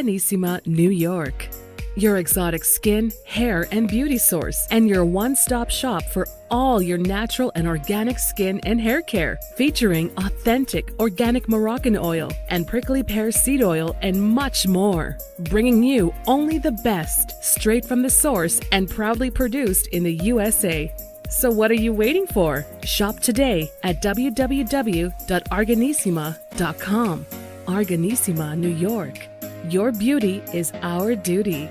Organissima, New York. Your exotic skin, hair, and beauty source, and your one-stop shop for all your natural and organic skin and hair care, featuring authentic organic Moroccan oil and prickly pear seed oil and much more. Bringing you only the best, straight from the source and proudly produced in the USA. So what are you waiting for? Shop today at www.organissima.com. Organissima, New York. Your beauty is our duty.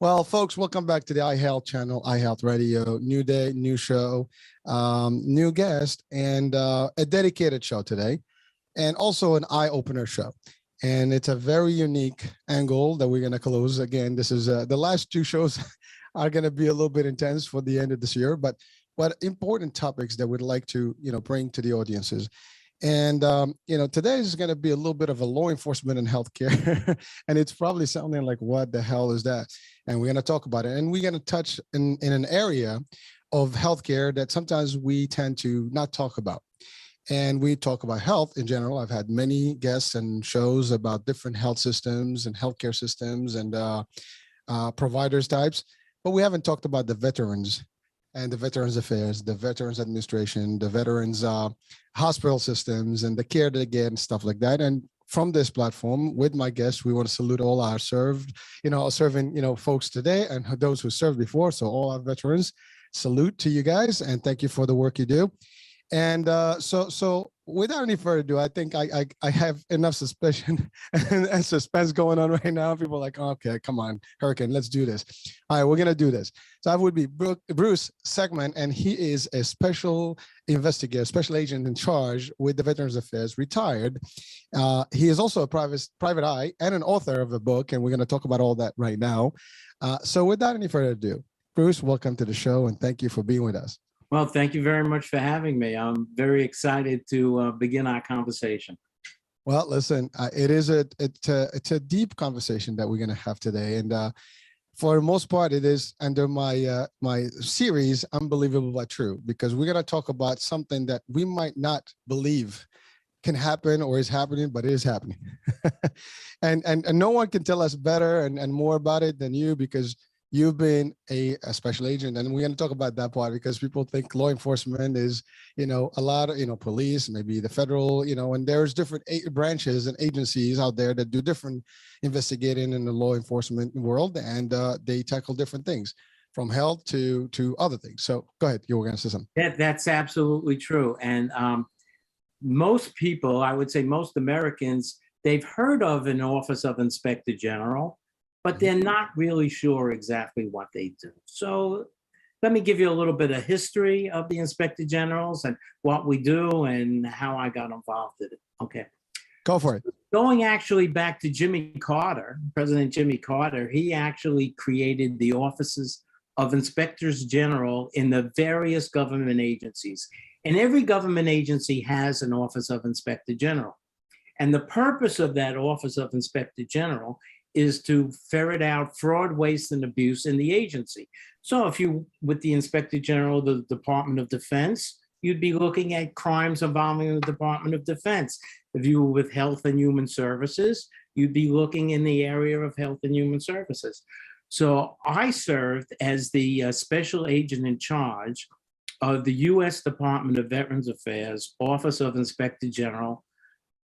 Well, folks, welcome back to the iHealth channel, iHealth Radio. New day, new show, new guest, and a dedicated show today, and also an eye-opener show. And it's a very unique angle that we're going to close. Again, this is the last two shows are going to be a little bit intense for the end of this year, but what important topics that we'd like to, bring to the audiences. And, today is going to be a little bit of a law enforcement and healthcare, and it's probably sounding like, what the hell is that? And we're going to talk about it. And we're going to touch in an area of healthcare that sometimes we tend to not talk about. And we talk about health in general. I've had many guests and shows about different health systems and healthcare systems and providers types, but we haven't talked about the veterans and the Veterans Affairs, the Veterans Administration, the Veterans hospital systems, and the care they get and stuff like that. And from this platform, with my guests, we want to salute all our serving, folks today and those who served before. So all our veterans, salute to you guys, and thank you for the work you do. And so without any further ado, I think I have enough suspicion and suspense going on right now. People are like, okay, come on, Hurricane, let's do this. All right, we're going to do this. So I would be Bruce Sackman, and he is a special investigator, special agent in charge with the Veterans Affairs, retired. He is also a private eye and an author of a book, and we're going to talk about all that right now. So without any further ado, Bruce, welcome to the show, and thank you for being with us. Well, thank you very much for having me. I'm very excited to begin our conversation. Well, listen, it's a deep conversation that we're going to have today, and for the most part, it is under my series, Unbelievable but True, because we're going to talk about something that we might not believe can happen or is happening, but it is happening, and no one can tell us better and more about it than you, because you've been a special agent, and we're going to talk about that part, because people think law enforcement is, a lot of, police, maybe the federal, and there's different branches and agencies out there that do different investigating in the law enforcement world, and they tackle different things from health to other things. So go ahead, you were going to say something. That's absolutely true. And most people, I would say most Americans, they've heard of an Office of Inspector General, but they're not really sure exactly what they do. So let me give you a little bit of history of the Inspector Generals and what we do and how I got involved in it. Okay. Go for it. Going actually back to Jimmy Carter, President Jimmy Carter, he actually created the offices of Inspectors General in the various government agencies. And every government agency has an Office of Inspector General. And the purpose of that Office of Inspector General is to ferret out fraud, waste, and abuse in the agency. So if you, with the Inspector General of the Department of Defense, you'd be looking at crimes involving the Department of Defense. If you were with Health and Human Services, you'd be looking in the area of Health and Human Services. So I served as the special agent in charge of the U.S. Department of Veterans Affairs, Office of Inspector General,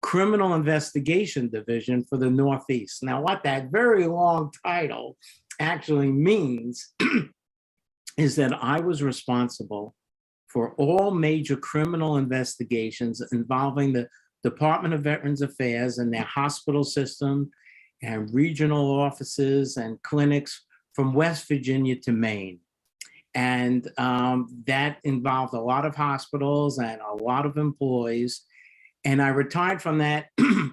Criminal Investigation Division for the Northeast. Now, what that very long title actually means is that I was responsible for all major criminal investigations involving the Department of Veterans Affairs and their hospital system and regional offices and clinics from West Virginia to Maine. And that involved a lot of hospitals and a lot of employees. And I retired from that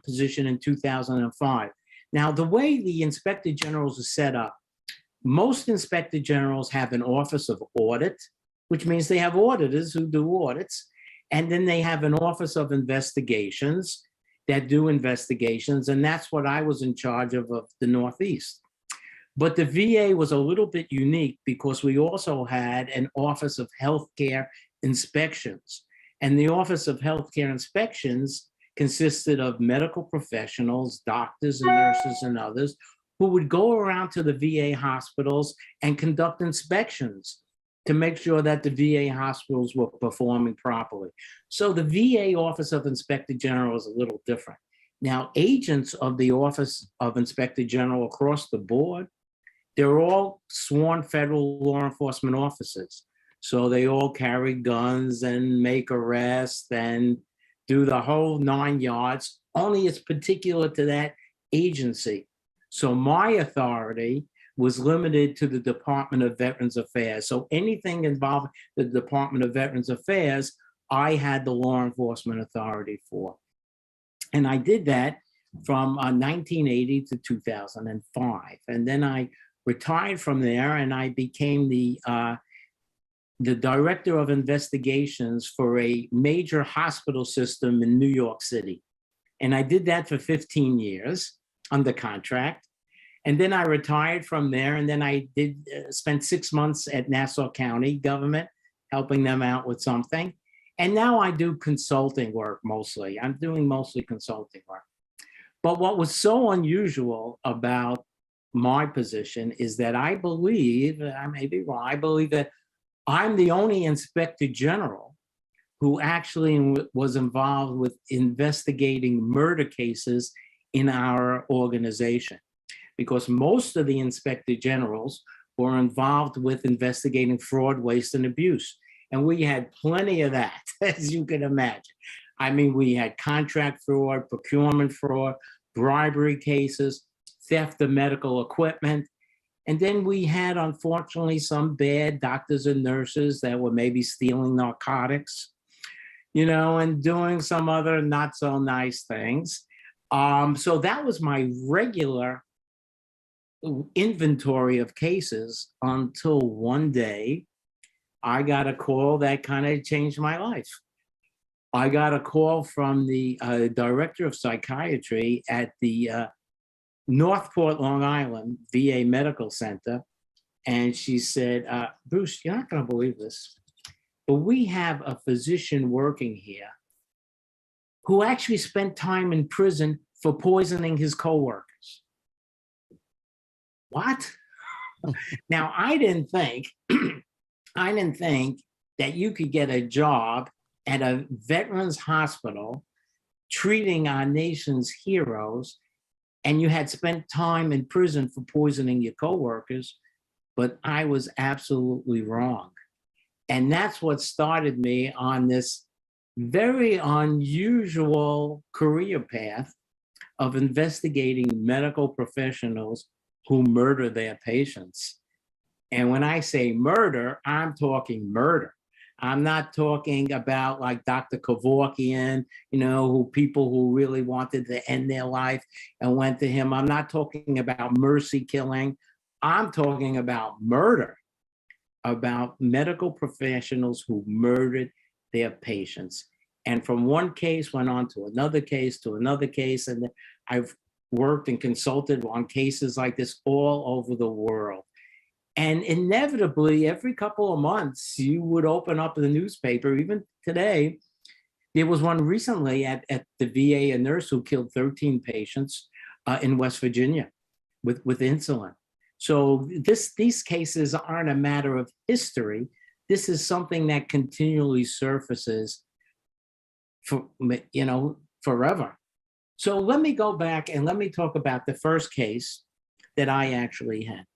position in 2005. Now, the way the Inspector Generals are set up, most Inspector Generals have an Office of Audit, which means they have auditors who do audits. And then they have an Office of Investigations that do investigations. And that's what I was in charge of the Northeast. But the VA was a little bit unique because we also had an Office of Healthcare Inspections. And the Office of Healthcare Inspections consisted of medical professionals, doctors and nurses and others, who would go around to the VA hospitals and conduct inspections to make sure that the VA hospitals were performing properly. So the VA Office of Inspector General is a little different. Now, agents of the Office of Inspector General across the board, they're all sworn federal law enforcement officers. So they all carry guns and make arrests and do the whole 9 yards, only it's particular to that agency. So my authority was limited to the Department of Veterans Affairs. So anything involving the Department of Veterans Affairs, I had the law enforcement authority for. And I did that from 1980 to 2005. And then I retired from there and I became the director of investigations for a major hospital system in New York City. And I did that for 15 years under contract. And then I retired from there. And then I did spend 6 months at Nassau County government, helping them out with something. And now I do consulting work mostly. I'm doing mostly consulting work. But what was so unusual about my position is that I believe, I may be wrong, I believe that I'm the only inspector general who actually was involved with investigating murder cases in our organization, because most of the inspector generals were involved with investigating fraud, waste, and abuse. And we had plenty of that, as you can imagine. I mean, we had contract fraud, procurement fraud, bribery cases, theft of medical equipment. And then we had, unfortunately, some bad doctors and nurses that were maybe stealing narcotics, and doing some other not so nice things. So that was my regular inventory of cases until one day I got a call that kind of changed my life. I got a call from the director of psychiatry at the Northport, Long Island VA Medical Center. And she said, Bruce, you're not going to believe this, but we have a physician working here who actually spent time in prison for poisoning his coworkers. What? Now, I didn't think that you could get a job at a veterans hospital treating our nation's heroes, and you had spent time in prison for poisoning your coworkers, but I was absolutely wrong. And that's what started me on this very unusual career path of investigating medical professionals who murder their patients. And when I say murder, I'm talking murder. I'm not talking about like Dr. Kevorkian, who people who really wanted to end their life and went to him. I'm not talking about mercy killing. I'm talking about murder, about medical professionals who murdered their patients. And from one case went on to another case, and I've worked and consulted on cases like this all over the world. And inevitably, every couple of months, you would open up the newspaper. Even today, there was one recently at the VA, a nurse who killed 13 patients in West Virginia with insulin. So these cases aren't a matter of history. This is something that continually surfaces forever. So let me go back and let me talk about the first case that I actually had.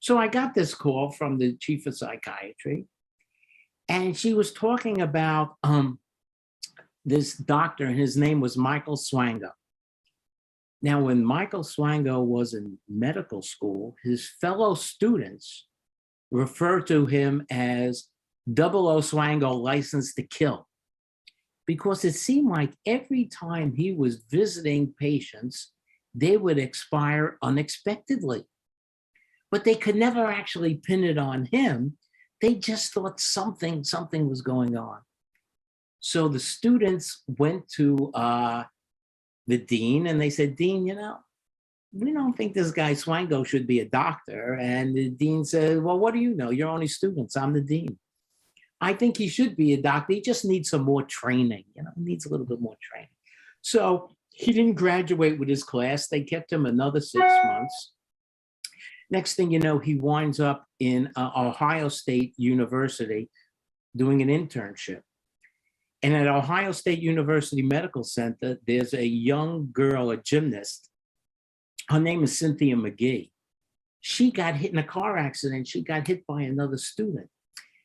So I got this call from the chief of psychiatry, and she was talking about this doctor, and his name was Michael Swango. Now, when Michael Swango was in medical school, his fellow students referred to him as 00 Swango, licensed to kill, because it seemed like every time he was visiting patients, they would expire unexpectedly. But they could never actually pin it on him. They just thought something was going on. So the students went to the dean and they said, Dean, we don't think this guy Swango should be a doctor. And the dean said, well, what do you know? You're only students. I'm the dean. I think he should be a doctor. He just needs some more training. He needs a little bit more training. So he didn't graduate with his class. They kept him another 6 months. Next thing you know, he winds up in Ohio State University doing an internship. And at Ohio State University Medical Center, there's a young girl, a gymnast. Her name is Cynthia McGee. She got hit in a car accident. She got hit by another student.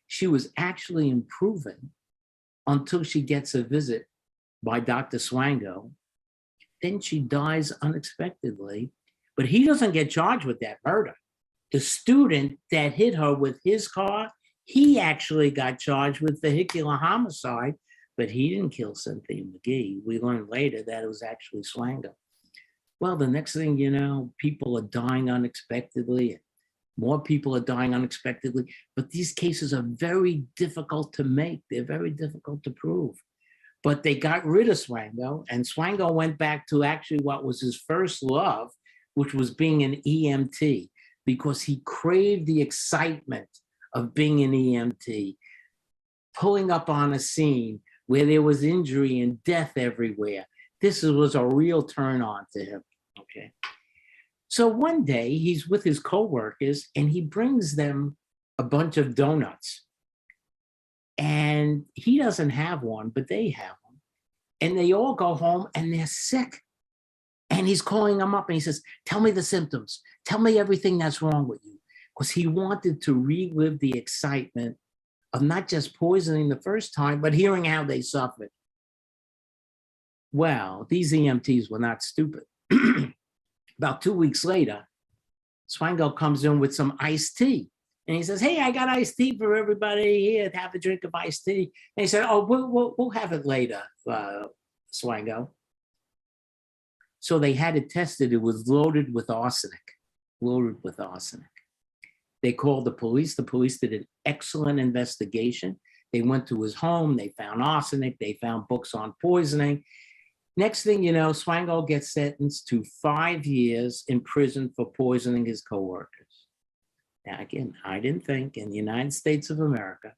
She was actually improving until she gets a visit by Dr. Swango. Then she dies unexpectedly, but he doesn't get charged with that murder. The student that hit her with his car, he actually got charged with vehicular homicide, but he didn't kill Cynthia McGee. We learned later that it was actually Swango. Well, the next thing you know, people are dying unexpectedly, and more people are dying unexpectedly, but these cases are very difficult to make. They're very difficult to prove. But they got rid of Swango, and Swango went back to actually what was his first love, which was being an EMT, because he craved the excitement of being an EMT, pulling up on a scene where there was injury and death everywhere. This was a real turn on to him, okay? So one day he's with his coworkers and he brings them a bunch of donuts. And he doesn't have one, but they have one. And they all go home and they're sick. And he's calling them up and he says, tell me the symptoms. Tell me everything that's wrong with you. Because he wanted to relive the excitement of not just poisoning the first time, but hearing how they suffered. Well, these EMTs were not stupid. About 2 weeks later, Swango comes in with some iced tea. And he says, hey, I got iced tea for everybody here. Have a drink of iced tea. And he said, oh, we'll have it later, Swango. So they had it tested. It was loaded with arsenic, loaded with arsenic. They called the police. The police did an excellent investigation. They went to his home. They found arsenic. They found books on poisoning. Next thing you know, Swango gets sentenced to 5 years in prison for poisoning his coworkers. Now, again, I didn't think in the United States of America,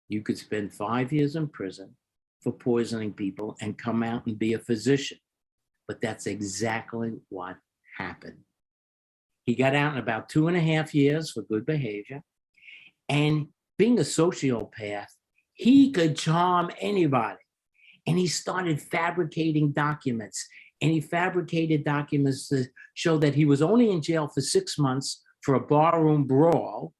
you could spend 5 years in prison for poisoning people and come out and be a physician. But that's exactly what happened. He got out in about 2.5 years for good behavior. And being a sociopath, he could charm anybody. And he started fabricating documents. And he fabricated documents to show that he was only in jail for 6 months for a barroom brawl.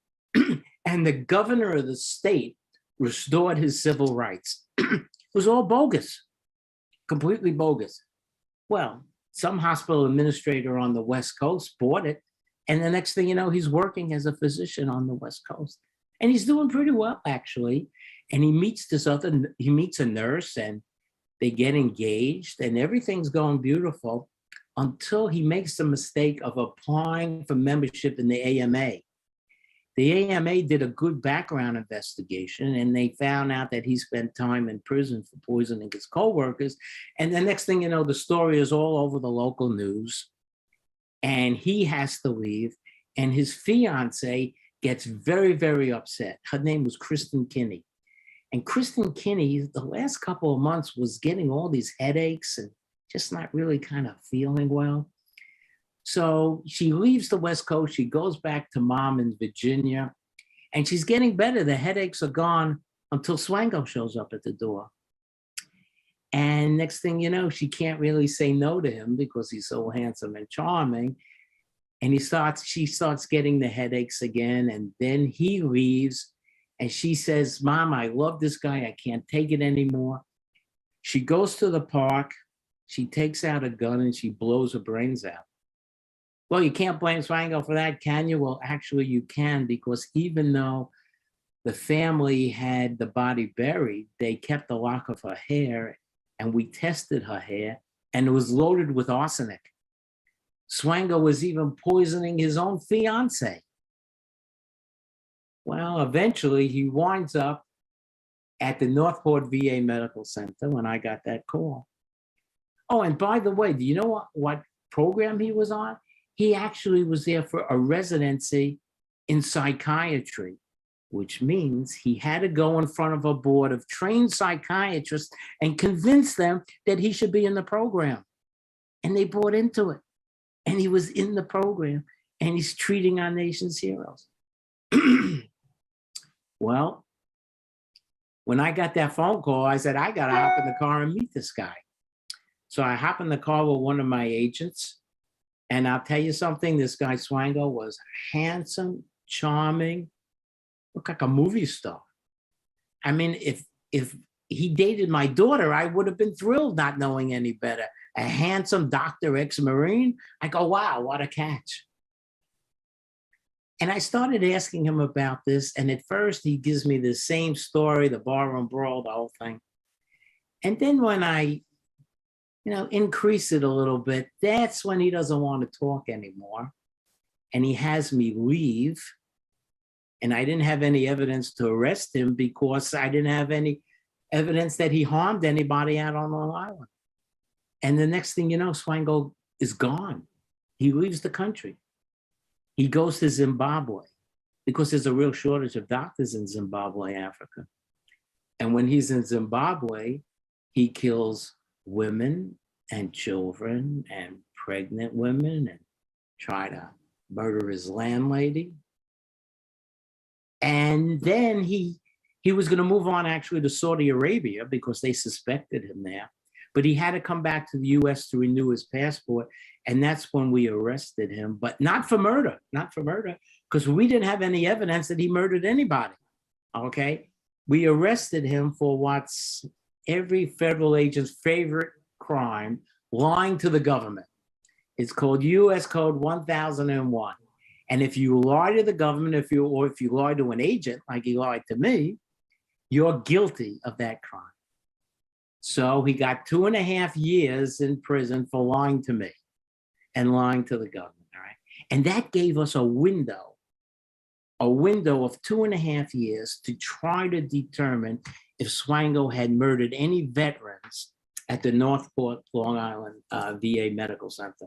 And the governor of the state restored his civil rights. It was all bogus, completely bogus. Well, some hospital administrator on the West Coast bought it. And the next thing you know, he's working as a physician on the West Coast. And he's doing pretty well, actually. And he meets a nurse and they get engaged and everything's going beautiful until he makes the mistake of applying for membership in the AMA. The AMA did a good background investigation and they found out that he spent time in prison for poisoning his coworkers. And the next thing you know, the story is all over the local news and he has to leave. And his fiance gets very, very upset. Her name was Kristin Kinney. And Kristin Kinney, the last couple of months was getting all these headaches and just not really kind of feeling well. So she leaves the West Coast, she goes back to mom in Virginia, and she's getting better. The headaches are gone until Swango shows up at the door. And next thing you know, she can't really say no to him because he's so handsome and charming. And she starts getting the headaches again, and then he leaves, and she says, Mom, I love this guy, I can't take it anymore. She goes to the park, she takes out a gun, and she blows her brains out. Well, you can't blame Swango for that, can you? Well, actually you can, because even though the family had the body buried, they kept a lock of her hair and we tested her hair and it was loaded with arsenic. Swango was even poisoning his own fiance. Well, eventually he winds up at the Northport VA Medical Center when I got that call. Oh, and by the way, do you know what program he was on? He actually was there for a residency in psychiatry, which means he had to go in front of a board of trained psychiatrists and convince them that he should be in the program. And they bought into it. And he was in the program, and he's treating our nation's heroes. Well, when I got that phone call, I said, I got to hop in the car and meet this guy. So I hop in the car with one of my agents. And I'll tell you something, this guy Swango was handsome, charming, looked like a movie star. I mean, if he dated my daughter, I would have been thrilled not knowing any better. A handsome doctor, ex-Marine. I go, wow, what a catch. And I started asking him about this. And at first he gives me the same story, the barroom brawl, the whole thing. And then when I, increase it a little bit, that's when he doesn't want to talk anymore. And he has me leave. And I didn't have any evidence to arrest him because I didn't have any evidence that he harmed anybody out on Long Island. And the next thing you know, Swango is gone. He leaves the country. He goes to Zimbabwe because there's a real shortage of doctors in Zimbabwe, Africa. And when he's in Zimbabwe, he kills women and children and pregnant women and try to murder his landlady. And then he was going to move on actually to Saudi Arabia because they suspected him there. But he had to come back to the US to renew his passport. And that's when we arrested him, but not for murder, because we didn't have any evidence that he murdered anybody, okay? We arrested him for what's every federal agent's favorite crime, lying to the government. It's called US Code 1001. And if you lie to the government, if you lie to an agent, like he lied to me, you're guilty of that crime. So he got 2.5 years in prison for lying to me and lying to the government, all right? And that gave us a window of 2.5 years to try to determine if Swango had murdered any veterans at the Northport, Long Island VA Medical Center.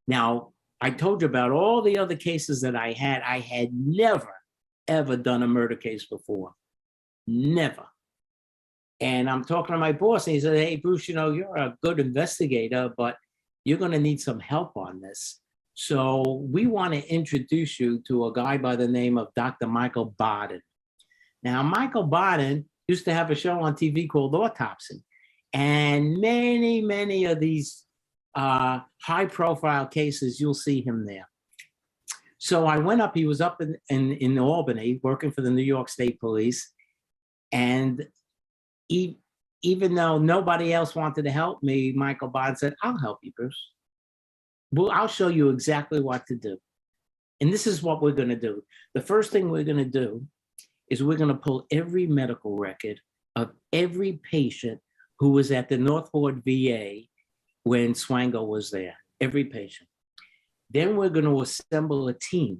Now, I told you about all the other cases that I had never, ever done a murder case before, never. And I'm talking to my boss and he said, hey, Bruce, you're a good investigator, but you're going to need some help on this. So we want to introduce you to a guy by the name of Dr. Michael Baden. Now, Michael Baden used to have a show on TV called Autopsy. And many, many of these high-profile cases, you'll see him there. So I went up, he was up in Albany, working for the New York State Police. And even though nobody else wanted to help me, Michael Baden said, I'll help you, Bruce. Well, I'll show you exactly what to do. And this is what we're going to do. The first thing we're going to do is we're going to pull every medical record of every patient who was at the Northport VA when Swango was there, every patient. Then we're going to assemble a team.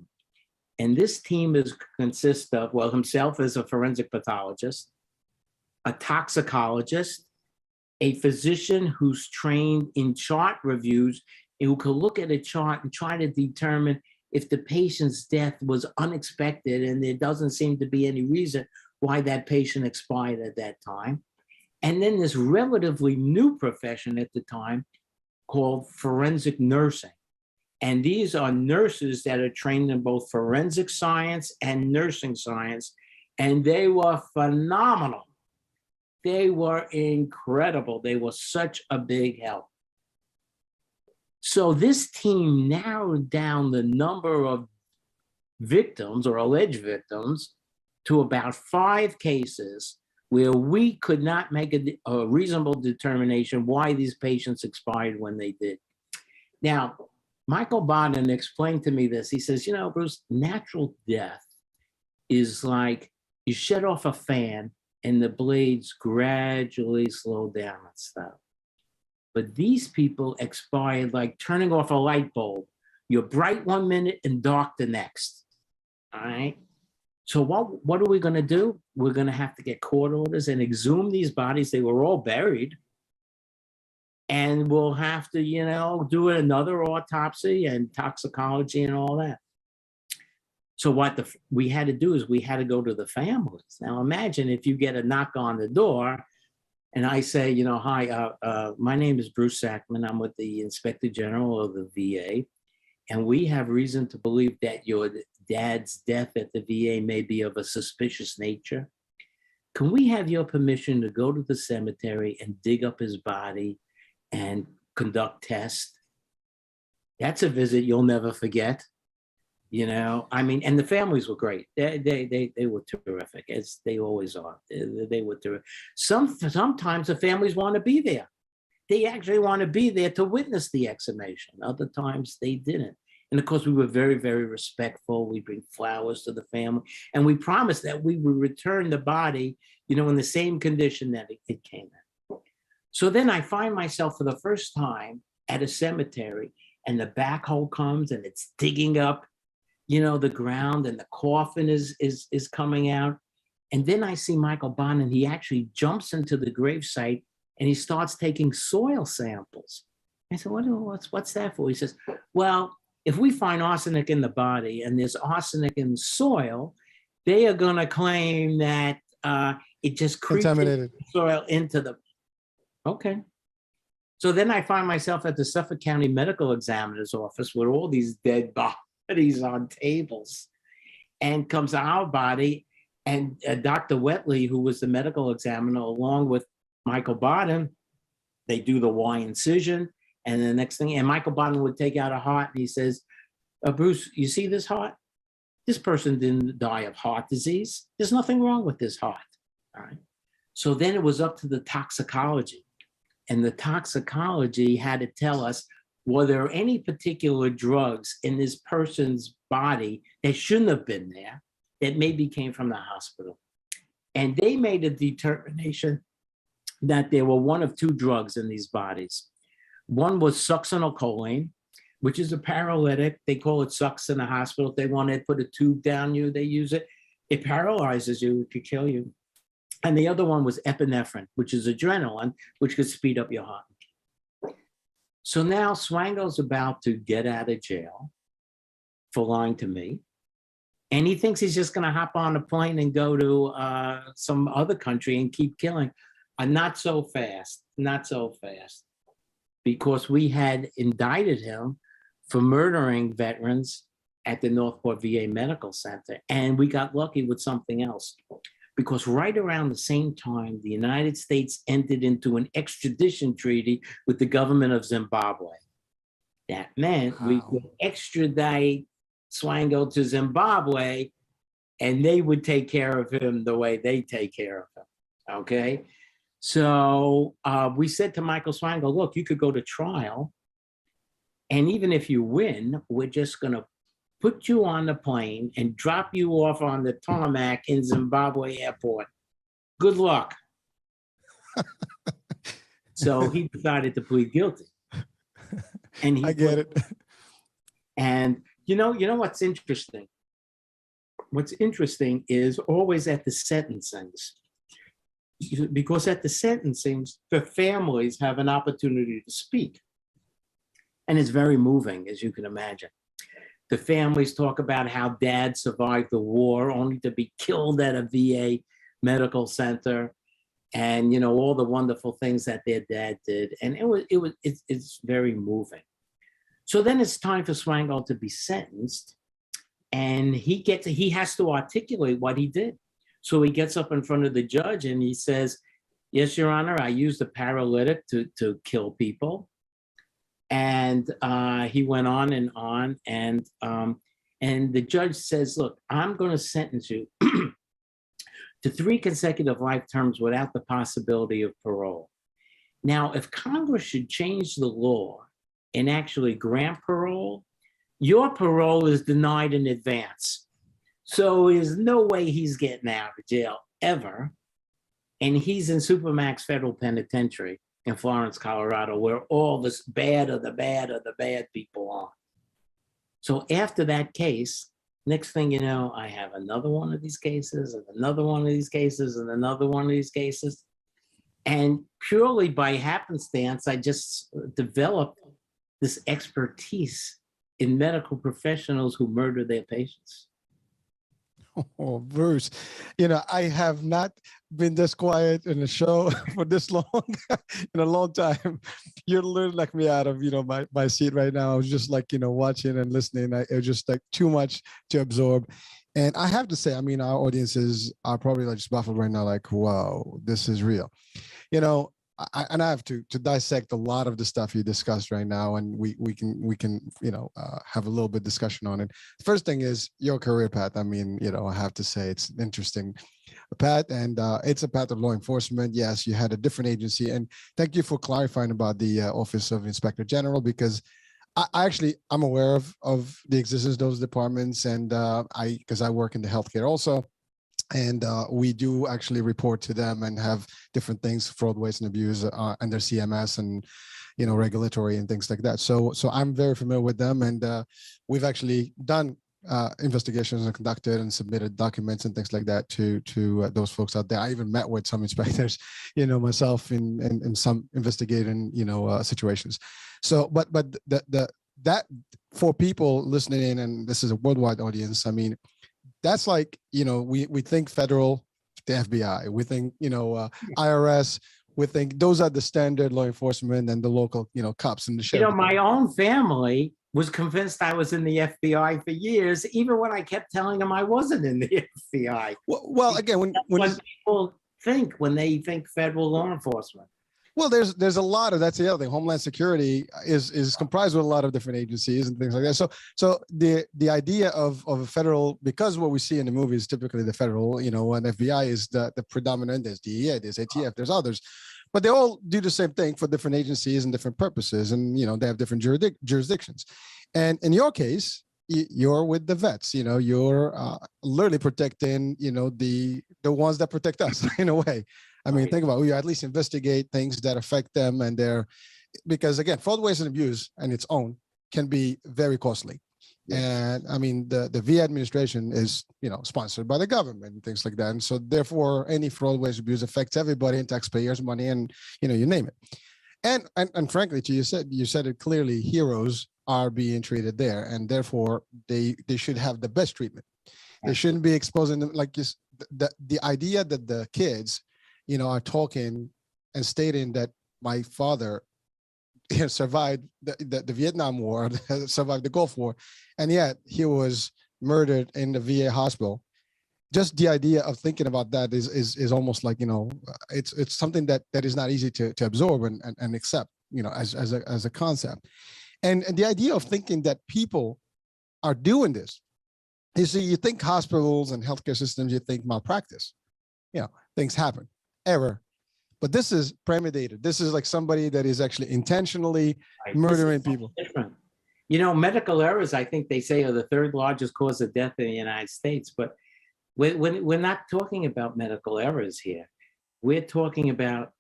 And this team consists of, well, himself as a forensic pathologist, a toxicologist, a physician who's trained in chart reviews, who can look at a chart and try to determine if the patient's death was unexpected and there doesn't seem to be any reason why that patient expired at that time. And then this relatively new profession at the time called forensic nursing. And these are nurses that are trained in both forensic science and nursing science. And they were phenomenal. They were incredible. They were such a big help. So this team narrowed down the number of victims or alleged victims to about 5 cases where we could not make a reasonable determination why these patients expired when they did. Now, Michael Baden explained to me this. He says, Bruce, natural death is like you shut off a fan and the blades gradually slow down and stop. But these people expired like turning off a light bulb. You're bright one minute and dark the next, all right? So what are we going to do? We're going to have to get court orders and exhume these bodies. They were all buried. And we'll have to, do another autopsy and toxicology and all that. So what we had to do is we had to go to the families. Now imagine if you get a knock on the door and I say, hi, my name is Bruce Sackman. I'm with the Inspector General of the VA. And we have reason to believe that your dad's death at the VA may be of a suspicious nature. Can we have your permission to go to the cemetery and dig up his body and conduct tests? That's a visit you'll never forget. And the families were great. They were terrific, as they always are. They were terrific. Sometimes the families want to be there. They actually want to be there to witness the exhumation. Other times they didn't. And of course, we were very, very respectful. We bring flowers to the family, and we promised that we would return the body, in the same condition that it came in. So then I find myself for the first time at a cemetery, and the backhoe comes and it's digging up, the ground, and the coffin is coming out. And then I see Michael Bond, and he actually jumps into the gravesite and he starts taking soil samples. I said, what's that for? He says, well, if we find arsenic in the body and there's arsenic in the soil, they are going to claim that it just contaminated soil into the. Okay. So then I find myself at the Suffolk County Medical Examiner's office with all these dead bodies on tables, and comes our body, and Dr. Wetley, who was the medical examiner, along with Michael Bottom, they do the Y incision, and the next thing, and Michael Bottom would take out a heart, and he says, Bruce, you see this heart? This person didn't die of heart disease. There's nothing wrong with this heart. All right. So then it was up to the toxicology, and the toxicology had to tell us, were there any particular drugs in this person's body that shouldn't have been there, that maybe came from the hospital? And they made a determination that there were one of two drugs in these bodies. One was succinylcholine, which is a paralytic. They call it sucks in the hospital. If they want to put a tube down you, they use it. It paralyzes you, it could kill you. And the other one was epinephrine, which is adrenaline, which could speed up your heart. So now Swango's about to get out of jail for lying to me. And he thinks he's just going to hop on a plane and go to some other country and keep killing. Not so fast, not so fast. Because we had indicted him for murdering veterans at the Northport VA Medical Center. And we got lucky with something else. Because right around the same time, the United States entered into an extradition treaty with the government of Zimbabwe. That meant we could extradite Swango to Zimbabwe, and they would take care of him the way they take care of him, okay? So we said to Michael Swango, look, you could go to trial, and even if you win, we're just gonna put you on the plane and drop you off on the tarmac in Zimbabwe airport. Good luck. So he decided to plead guilty. And I get it. And you know what's interesting? What's interesting is always at the sentencings, because at the sentencings, the families have an opportunity to speak. And it's very moving, as you can imagine. The families talk about how dad survived the war only to be killed at a VA medical center, and all the wonderful things that their dad did. And it's very moving. So then it's time for Swango to be sentenced, and he has to articulate what he did. So he gets up in front of the judge and he says, yes, Your Honor, I used a paralytic to kill people. And he went on, and the judge says, look, I'm going to sentence you to 3 consecutive life terms without the possibility of parole. Now, if Congress should change the law and actually grant parole, your parole is denied in advance. So there's no way he's getting out of jail ever. And he's in Supermax Federal Penitentiary in Florence, Colorado, where all this bad of the bad people are. So after that case, Next thing you know, I have another one of these cases and another one of these cases and another one of these cases. And purely by happenstance, I just developed this expertise in medical professionals who murder their patients. Oh, Bruce, I have not been this quiet in a show for this long in a long time. You're literally like me out of, my seat right now. I was just like, watching and listening. It was just like too much to absorb. And I have to say, I mean, our audiences are probably like just baffled right now, like, wow, this is real. I have to dissect a lot of the stuff you discussed right now, and we can have a little bit discussion on it. First thing is your career path. I mean, I have to say it's an interesting path, and it's a path of law enforcement. Yes, you had a different agency, and thank you for clarifying about the Office of Inspector General, because I'm aware of the existence of those departments, and because I work in the healthcare also. And we do actually report to them and have different things, fraud, waste, and abuse under CMS and, regulatory and things like that. So I'm very familiar with them, and we've actually done investigations and conducted and submitted documents and things like that to those folks out there. I even met with some inspectors, myself in some investigating, situations. So, but that for people listening in, and this is a worldwide audience, I mean, that's like, we think federal, the FBI, we think, IRS, we think those are the standard law enforcement and the local, cops and the sheriff. My own family was convinced I was in the FBI for years, even when I kept telling them I wasn't in the FBI. Well, again, when people think when they think federal law enforcement. Well, there's a lot of, that's the other thing. Homeland Security is comprised with a lot of different agencies and things like that. So the idea of a federal, because what we see in the movies, typically the federal, and FBI is the predominant. There's DEA, there's ATF, there's others, but they all do the same thing for different agencies and different purposes, and they have different jurisdictions. And in your case, you're with the vets. You're literally protecting, the ones that protect us in a way. I mean, think about it. We at least investigate things that affect them, and because again, fraud, waste, and abuse on its own can be very costly. Yes. And I mean, the VA administration is, sponsored by the government and things like that. And so therefore, any fraud, waste, abuse affects everybody and taxpayers' money, and, you name it. And frankly, you said it clearly, heroes are being treated there, and therefore they should have the best treatment. They shouldn't be exposing them like this. The idea that the kids, are talking and stating that my father survived the Vietnam War, survived the Gulf War, and yet he was murdered in the VA hospital. Just the idea of thinking about that is almost like, it's something that is not easy to absorb and accept, as a concept. And the idea of thinking that people are doing this, you think hospitals and healthcare systems, you think malpractice, things happen. Error, but this is premeditated. This is like somebody that is actually intentionally murdering people. Different. Medical errors, I think they say, are the third largest cause of death in the United States, but we're not talking about medical errors here. We're talking about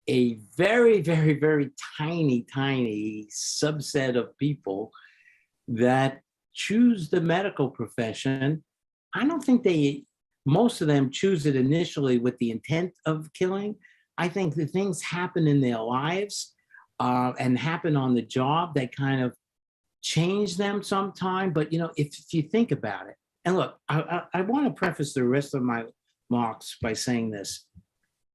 a very, very, very tiny subset of people that choose the medical profession. I don't think most of them choose it initially with the intent of killing. I think the things happen in their lives and happen on the job that kind of change them sometime. But, if you think about it, and look, I want to preface the rest of my remarks by saying this.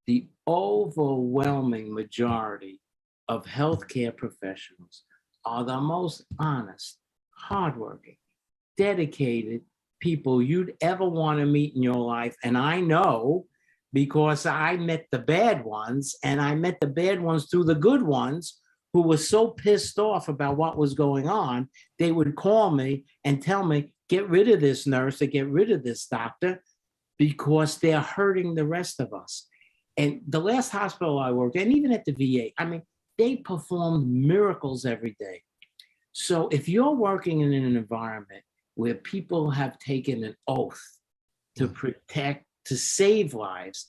The overwhelming majority of healthcare professionals are the most honest, hardworking, dedicated people you'd ever want to meet in your life. And I know, because I met the bad ones, and I met the bad ones through the good ones who were so pissed off about what was going on, they would call me and tell me, get rid of this nurse or get rid of this doctor, because they're hurting the rest of us. And the last hospital I worked, and even at the VA, I mean, they performed miracles every day. So if you're working in an environment where people have taken an oath to protect, to save lives,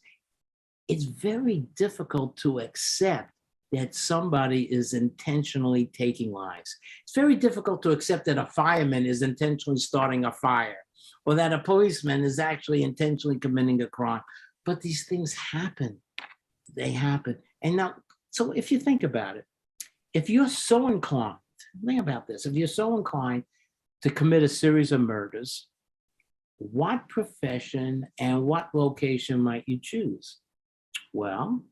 it's very difficult to accept that somebody is intentionally taking lives. It's very difficult to accept that a fireman is intentionally starting a fire. or that a policeman is actually intentionally committing a crime. But these things happen. They happen. And now, so if you think about it, if you're so inclined, think about this, if you're so inclined to commit a series of murders, what profession and what location might you choose? Well,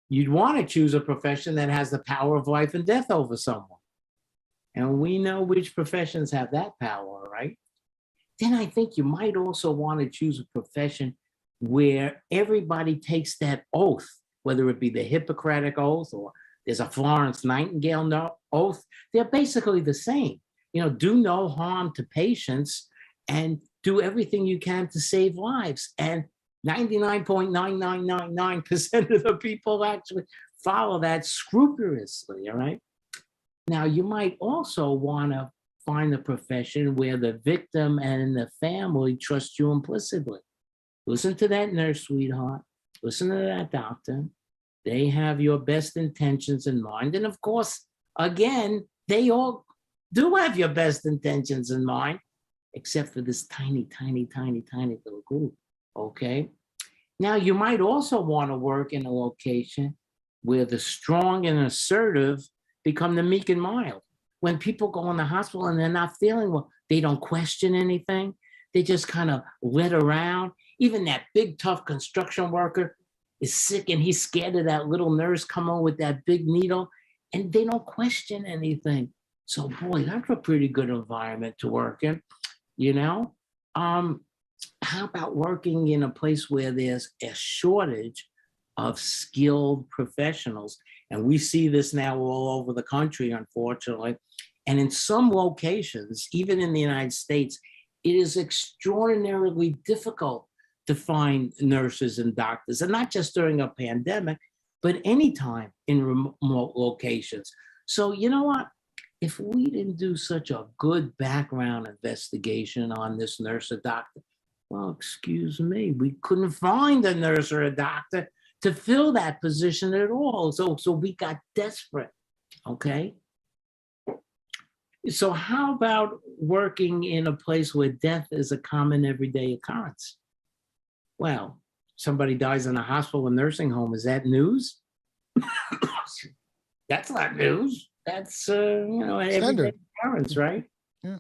you'd want to choose a profession that has the power of life and death over someone. And we know which professions have that power, right? Then I think you might also want to choose a profession where everybody takes that oath, whether it be the Hippocratic Oath or there's a Florence Nightingale oath. They're basically the same. Do no harm to patients and do everything you can to save lives. And 99.9999% of the people actually follow that scrupulously, all right? Now, you might also want to find a profession where the victim and the family trust you implicitly. Listen to that nurse, sweetheart. Listen to that doctor. They have your best intentions in mind. And of course, again, they all do have your best intentions in mind, except for this tiny, tiny, tiny, tiny little group, okay? Now, you might also want to work in a location where the strong and assertive become the meek and mild. When people go in the hospital and they're not feeling well, they don't question anything. They just kind of let around. Even that big, tough construction worker is sick and he's scared of that little nurse coming with that big needle, and they don't question anything. So, boy, that's a pretty good environment to work in, How about working in a place where there's a shortage of skilled professionals? And we see this now all over the country, unfortunately. And in some locations, even in the United States, it is extraordinarily difficult to find nurses and doctors, and not just during a pandemic, but anytime in remote locations. So you know what? If we didn't do such a good background investigation on this nurse or doctor, well, excuse me, we couldn't find a nurse or a doctor to fill that position at all. So we got desperate, okay? So how about working in a place where death is a common everyday occurrence? Well, somebody dies in a hospital or nursing home. Is that news? That's not news. That's, an everyday occurrence, right? Yeah.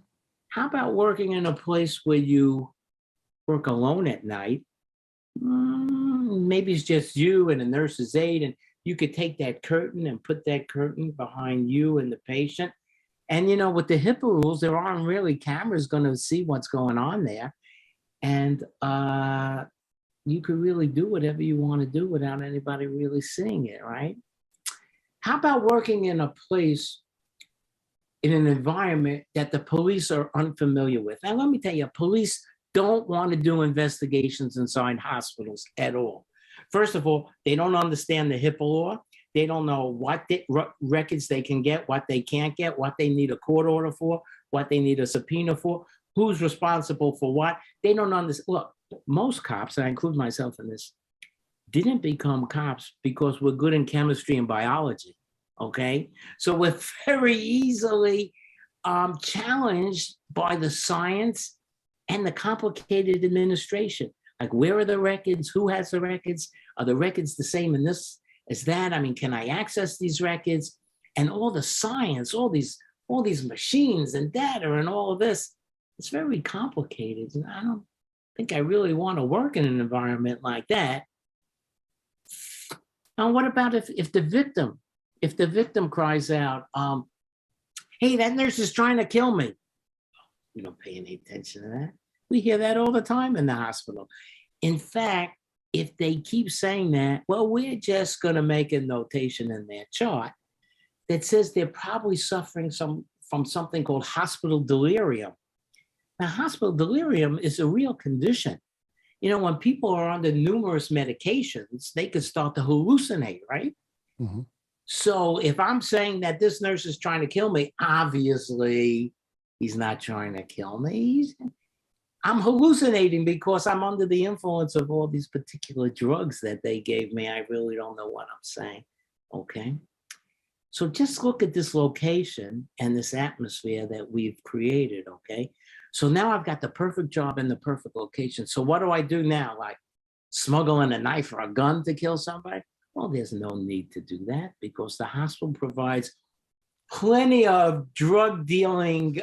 How about working in a place where you work alone at night? Maybe it's just you and a nurse's aide, and you could take that curtain and put that curtain behind you and the patient. And, with the HIPAA rules, there aren't really cameras going to see what's going on there. And you could really do whatever you want to do without anybody really seeing it, right? How about working in a place, in an environment that the police are unfamiliar with? Now, let me tell you, police don't want to do investigations inside hospitals at all. First of all, they don't understand the HIPAA law. They don't know what records they can get, what they can't get, what they need a court order for, what they need a subpoena for, who's responsible for what. They don't understand. Look, most cops, and I include myself in this, didn't become cops because we're good in chemistry and biology, okay? So we're very easily challenged by the science and the complicated administration. Like, where are the records? Who has the records? Are the records the same in this as that? I mean, can I access these records? And all the science, all these machines and data and all of this, it's very complicated. And I don't think I really want to work in an environment like that. Now, what about if the victim cries out, hey, that nurse is trying to kill me? We don't pay any attention to that. We hear that all the time in the hospital. In fact, if they keep saying that, well, we're just going to make a notation in their chart that says they're probably suffering from something called hospital delirium. Now, hospital delirium is a real condition. When people are under numerous medications, they could start to hallucinate, right? Mm-hmm. So if I'm saying that this nurse is trying to kill me, obviously he's not trying to kill me. I'm hallucinating because I'm under the influence of all these particular drugs that they gave me. I really don't know what I'm saying, okay? So just look at this location and this atmosphere that we've created, okay? So now I've got the perfect job in the perfect location. So what do I do now? Like smuggle in a knife or a gun to kill somebody? Well, there's no need to do that because the hospital provides plenty of drug dealing,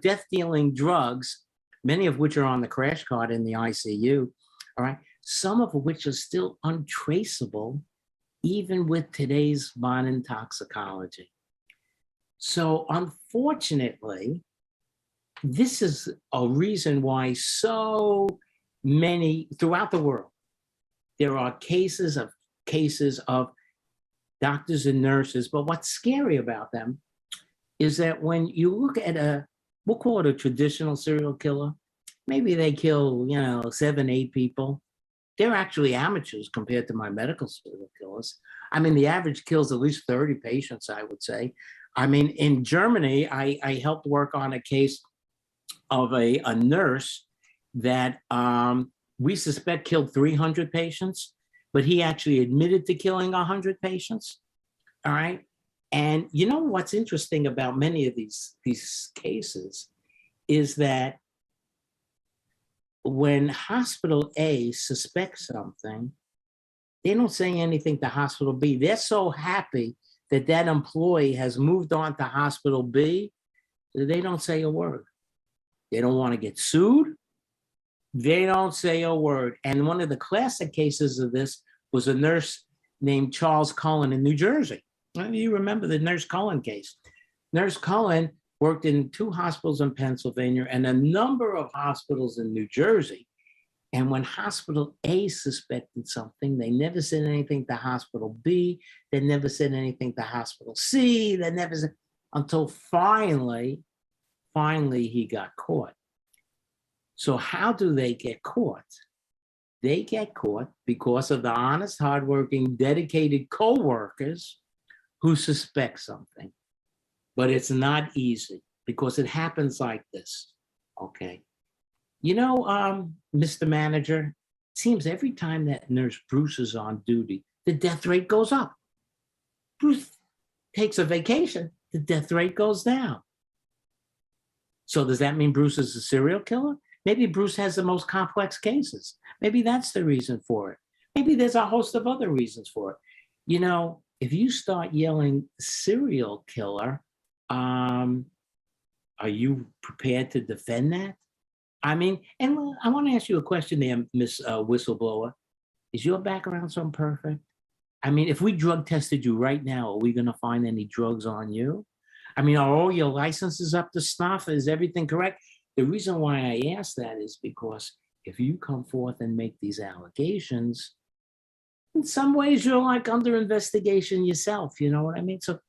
death dealing drugs, many of which are on the crash cart in the ICU, all right? Some of which are still untraceable, even with today's modern toxicology. So unfortunately, this is a reason why so many, throughout the world, there are cases of doctors and nurses, but what's scary about them is that when you look at we'll call it a traditional serial killer, maybe they kill, 7, 8 people. They're actually amateurs compared to my medical serial killers. I mean, the average kills at least 30 patients, I would say. I mean, in Germany, I helped work on a case of a nurse that we suspect killed 300 patients, but he actually admitted to killing 100 patients, all right? And you know what's interesting about many of these cases is that when hospital A suspects something, they don't say anything to hospital B. They're so happy that that employee has moved on to hospital B that they don't say a word. They don't want to get sued. They don't say a word. And one of the classic cases of this was a nurse named Charles Cullen in New Jersey. You remember the Nurse Cullen case. Nurse Cullen worked in 2 hospitals in Pennsylvania and a number of hospitals in New Jersey. And when hospital A suspected something, they never said anything to hospital B. They never said anything to hospital C. They never said, until finally he got caught. So how do they get caught? They get caught because of the honest, hardworking, dedicated co-workers who suspect something. But it's not easy because it happens like this, okay? Mr. Manager, it seems every time that nurse Bruce is on duty, the death rate goes up. Bruce takes a vacation, the death rate goes down. So does that mean Bruce is a serial killer? Maybe Bruce has the most complex cases. Maybe that's the reason for it. Maybe there's a host of other reasons for it. If you start yelling serial killer, are you prepared to defend that? I mean, and I want to ask you a question there, Miss Whistleblower. Is your background so perfect? I mean, if we drug tested you right now, are we going to find any drugs on you? I mean, are all your licenses up to snuff? Is everything correct? The reason why I ask that is because if you come forth and make these allegations, in some ways you're like under investigation yourself, you know what I mean? So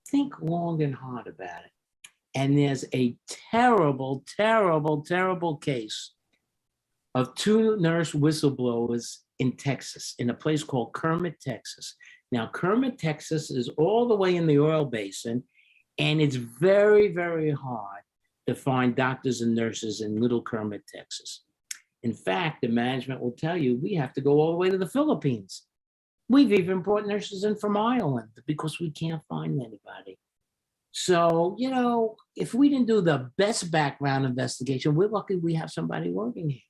think long and hard about it. And there's a terrible, terrible, terrible case of 2 nurse whistleblowers in Texas, in a place called Kermit, Texas. Now, Kermit, Texas is all the way in the oil basin, and it's very, very hard to find doctors and nurses in Little Kermit, Texas. In fact, the management will tell you, we have to go all the way to the Philippines. We've even brought nurses in from Ireland because we can't find anybody. So, if we didn't do the best background investigation, we're lucky we have somebody working here.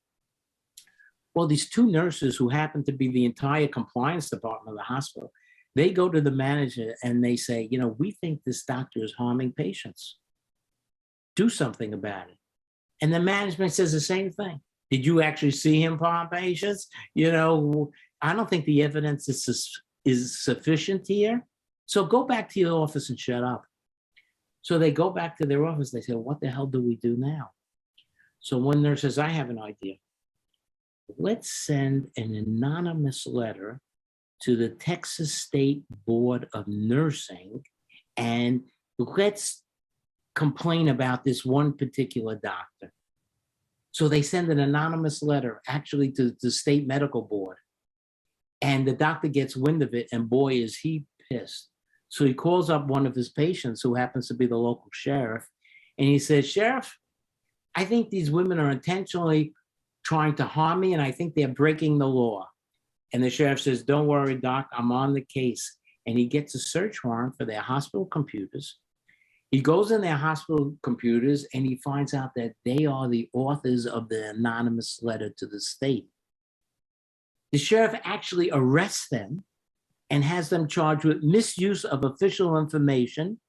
Well, these 2 nurses who happen to be the entire compliance department of the hospital, they go to the manager and they say, we think this doctor is harming patients. Do something about it. And the management says the same thing. Did you actually see him harm patients? I don't think the evidence is sufficient here. So go back to your office and shut up. So they go back to their office. They say, what the hell do we do now? So one nurse says, I have an idea. Let's send an anonymous letter to the Texas State Board of Nursing, and let's complain about this one particular doctor. So they send an anonymous letter actually to the state medical board, and the doctor gets wind of it, and boy, is he pissed. So he calls up one of his patients who happens to be the local sheriff, and he says, Sheriff, I think these women are intentionally trying to harm me, and I think they're breaking the law. And the sheriff says, don't worry, Doc, I'm on the case. And he gets a search warrant for their hospital computers. He goes in their hospital computers and he finds out that they are the authors of the anonymous letter to the state. The sheriff actually arrests them and has them charged with misuse of official information,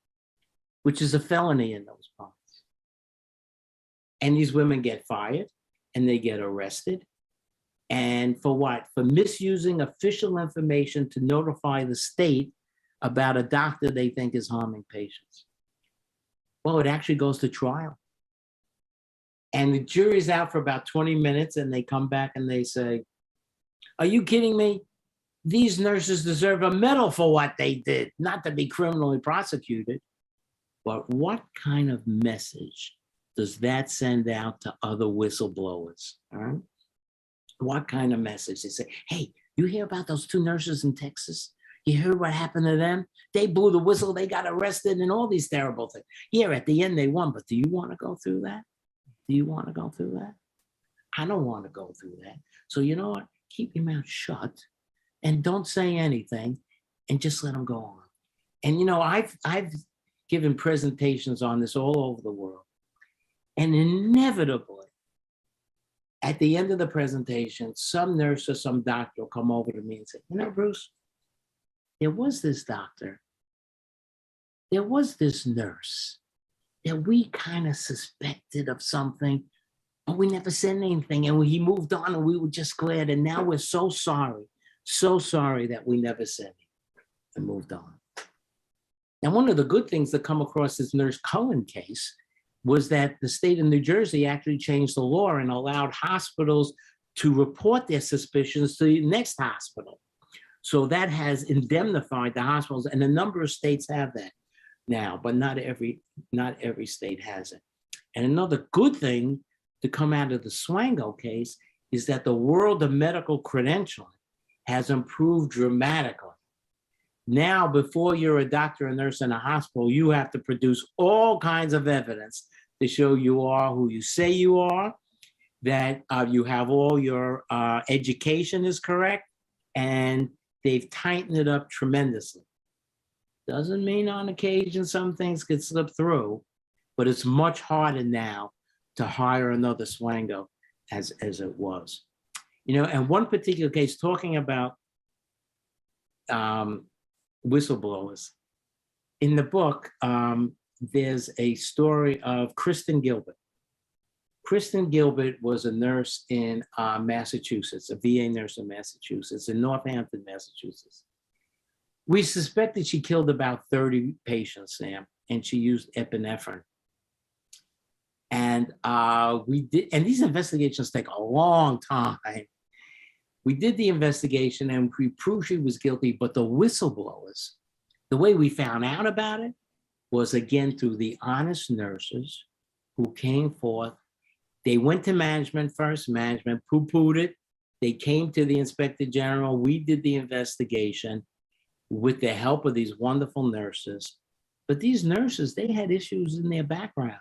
which is a felony in those parts. And these women get fired and they get arrested. And for what? For misusing official information to notify the state about a doctor they think is harming patients. Well, it actually goes to trial. And the jury's out for about 20 minutes and they come back and they say, are you kidding me? These nurses deserve a medal for what they did, not to be criminally prosecuted. But what kind of message does that send out to other whistleblowers? All right? What kind of message? They say, hey, you hear about those 2 nurses in Texas? You heard what happened to them? They blew the whistle, they got arrested and all these terrible things. Yeah, at the end they won, but do you want to go through that? Do you want to go through that? I don't want to go through that. So you know what? Keep your mouth shut and don't say anything and just let them go on. And you know, I've given presentations on this all over the world. And inevitably, at the end of the presentation, some nurse or some doctor will come over to me and say, you know, Bruce, there was this doctor, there was this nurse that we kind of suspected of something, but we never said anything. And he moved on and we were just glad. And now we're so sorry that we never said it and moved on. Now, one of the good things that come across this Nurse Cohen case was that the state of New Jersey actually changed the law and allowed hospitals to report their suspicions to the next hospital. So that has indemnified the hospitals, and a number of states have that now, but not every state has it. And another good thing to come out of the Swango case is that the world of medical credentialing has improved dramatically. Now, before you're a doctor or nurse in a hospital, you have to produce all kinds of evidence to show you are who you say you are, that you have all your education is correct, and they've tightened it up tremendously. Doesn't mean on occasion some things could slip through, but it's much harder now to hire another Swango as it was. You know, and one particular case talking about whistleblowers. In the book, there's a story of Kristin Gilbert. Kristin Gilbert was a nurse in Massachusetts, a VA nurse in Massachusetts, in Northampton, Massachusetts. We suspect that she killed about 30 patients, Sam, and she used epinephrine. And and these investigations take a long time. We did the investigation and we proved she was guilty, but the whistleblowers, the way we found out about it was again through the honest nurses who came forth. They went to management first, management poo-pooed it. They came to the Inspector General. We did the investigation with the help of these wonderful nurses. But these nurses, they had issues in their background.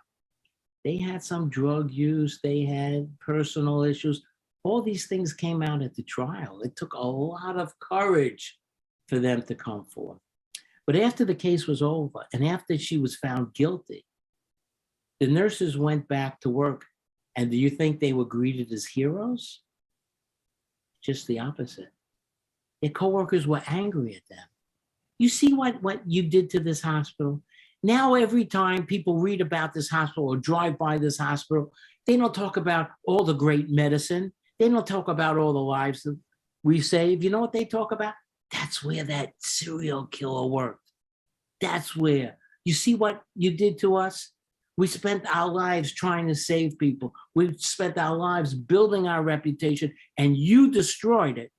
They had some drug use, they had personal issues. All these things came out at the trial. It took a lot of courage for them to come forth. But after the case was over and after she was found guilty, the nurses went back to work. And do you think they were greeted as heroes? Just the opposite. Their coworkers were angry at them. You see what you did to this hospital? Now every time people read about this hospital or drive by this hospital, they don't talk about all the great medicine. They don't talk about all the lives that we saved. You know what they talk about? That's where that serial killer worked. That's where. You see what you did to us? We spent our lives trying to save people. We spent our lives building our reputation, and you destroyed it.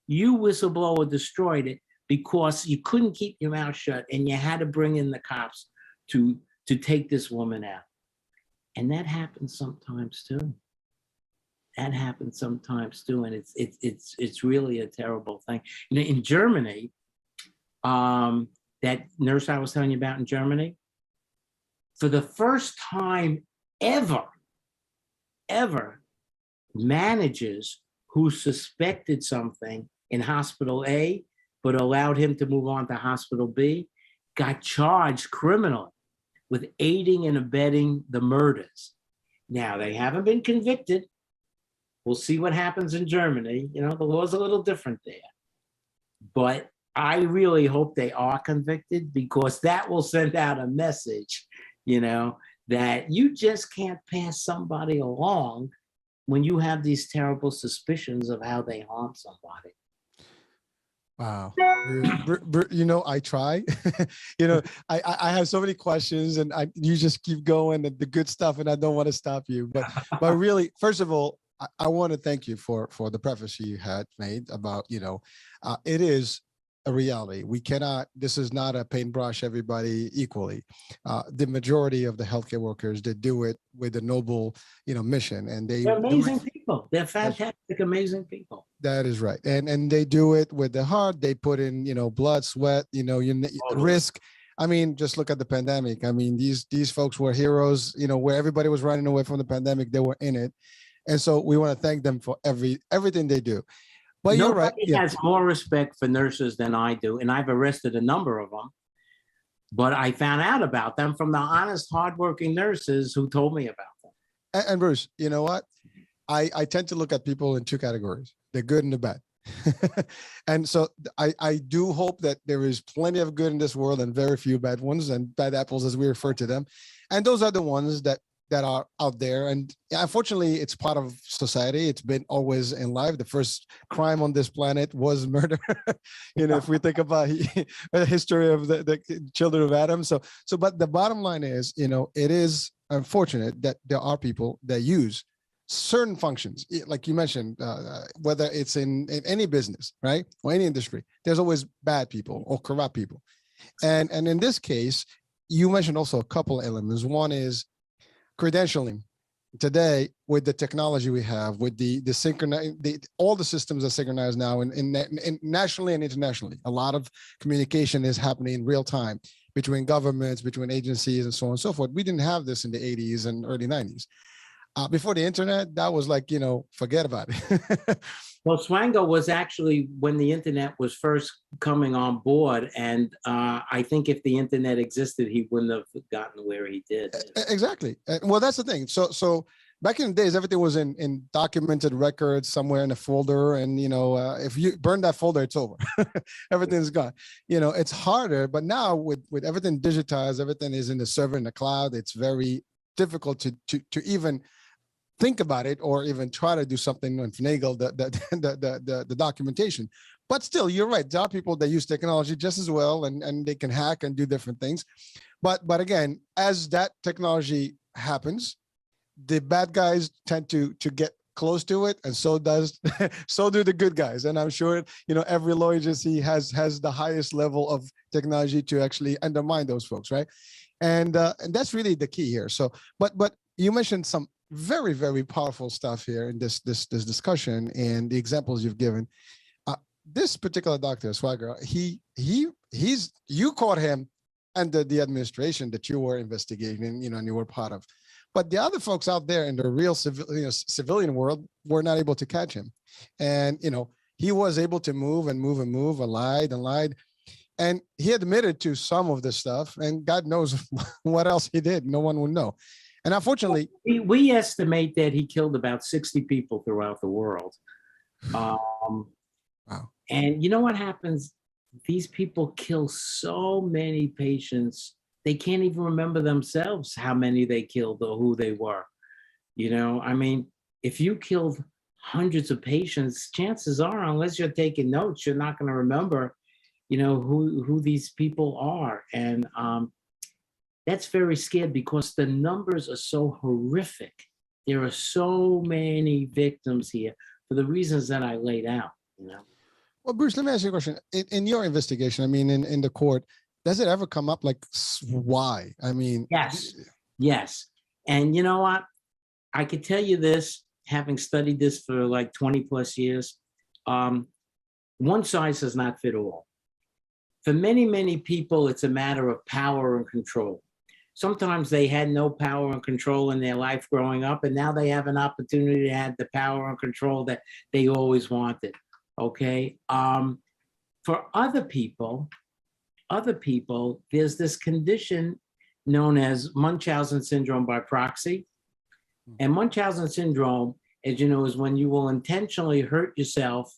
You, whistleblower, destroyed it because you couldn't keep your mouth shut and you had to bring in the cops to take this woman out. And that happens sometimes too. That happens sometimes too, and it's really a terrible thing. You know, in Germany, that nurse I was telling you about in Germany, for the first time ever, managers who suspected something in hospital A, but allowed him to move on to hospital B, got charged criminally with aiding and abetting the murders. Now, they haven't been convicted. We'll see what happens in Germany. You know, the law's a little different there. But I really hope they are convicted, because that will send out a message, you know, that you just can't pass somebody along when you have these terrible suspicions of how they harm somebody. Wow. You know, I try. You know, I have so many questions, and you just keep going and the good stuff, and I don't want to stop you. But really, first of all, I want to thank you for the preface you had made about, you know, it is a reality. We cannot, this is not a paintbrush everybody equally. The majority of the healthcare workers, they do it with a noble, you know, mission, and they're amazing people. They're fantastic, amazing people. That is right. And they do it with the heart. They put in, you know, blood, sweat, you know, risk. I mean, just look at the pandemic. I mean, these folks were heroes, you know, where everybody was running away from the pandemic, they were in it. And so we want to thank them for everything they do. But you're right. Nobody has more respect for nurses than I do, and I've arrested a number of them. But I found out about them from the honest, hardworking nurses who told me about them. And Bruce, you know what? I tend to look at people in two categories: the good and the bad. And so I do hope that there is plenty of good in this world and very few bad ones, and bad apples, as we refer to them. And those are the ones that are out there. And unfortunately, it's part of society. It's been always in life. The first crime on this planet was murder. You know, if we think about the history of the children of Adam. So, but the bottom line is, you know, it is unfortunate that there are people that use certain functions, like you mentioned, whether it's in any business, right, or any industry, there's always bad people or corrupt people. And in this case, you mentioned also a couple of elements. One is credentialing. Today, with the technology we have, with all the systems are synchronized now, in nationally and internationally. A lot of communication is happening in real time between governments, between agencies, and so on and so forth. We didn't have this in the 80s and early 90s. Before the internet, that was like, you know, forget about it. Well, Swango was actually when the internet was first coming on board. And I think if the internet existed, he wouldn't have gotten where he did. Exactly. Well, that's the thing. So back in the days, everything was in documented records somewhere in a folder. And, you know, if you burn that folder, it's over. Everything's gone. You know, it's harder. But now with everything digitized, everything is in the server in the cloud. It's very difficult to even think about it or even try to do something and finagle the documentation. But still, you're right. There are people that use technology just as well, and they can hack and do different things. But again, as that technology happens, the bad guys tend to get close to it, and so do the good guys. And I'm sure, you know, every law agency has the highest level of technology to actually undermine those folks, right? And that's really the key here. So, but you mentioned some very, very powerful stuff here in this discussion and the examples you've given. This particular doctor, Swango, you caught him under the administration that you were investigating, you know, and you were part of. But the other folks out there in the real civilian world were not able to catch him. And, you know, he was able to move and lied. And he admitted to some of this stuff, and God knows what else he did. No one would know. And unfortunately, we estimate that he killed about 60 people throughout the world. Wow. And you know what happens? These people kill so many patients, they can't even remember themselves how many they killed or who they were. You know, I mean, if you killed hundreds of patients, chances are, unless you're taking notes, you're not going to remember, you know, who these people are. And that's very scary because the numbers are so horrific. There are so many victims here for the reasons that I laid out, you know. Well, Bruce, let me ask you a question. In your investigation, I mean, in the court, does it ever come up like why? I mean, yes. And you know what? I could tell you this, having studied this for like 20 plus years, one size does not fit all. For many, many people, it's a matter of power and control. Sometimes they had no power and control in their life growing up, and now they have an opportunity to have the power and control that they always wanted, okay? For other people, there's this condition known as Munchausen syndrome by proxy. And Munchausen syndrome, as you know, is when you will intentionally hurt yourself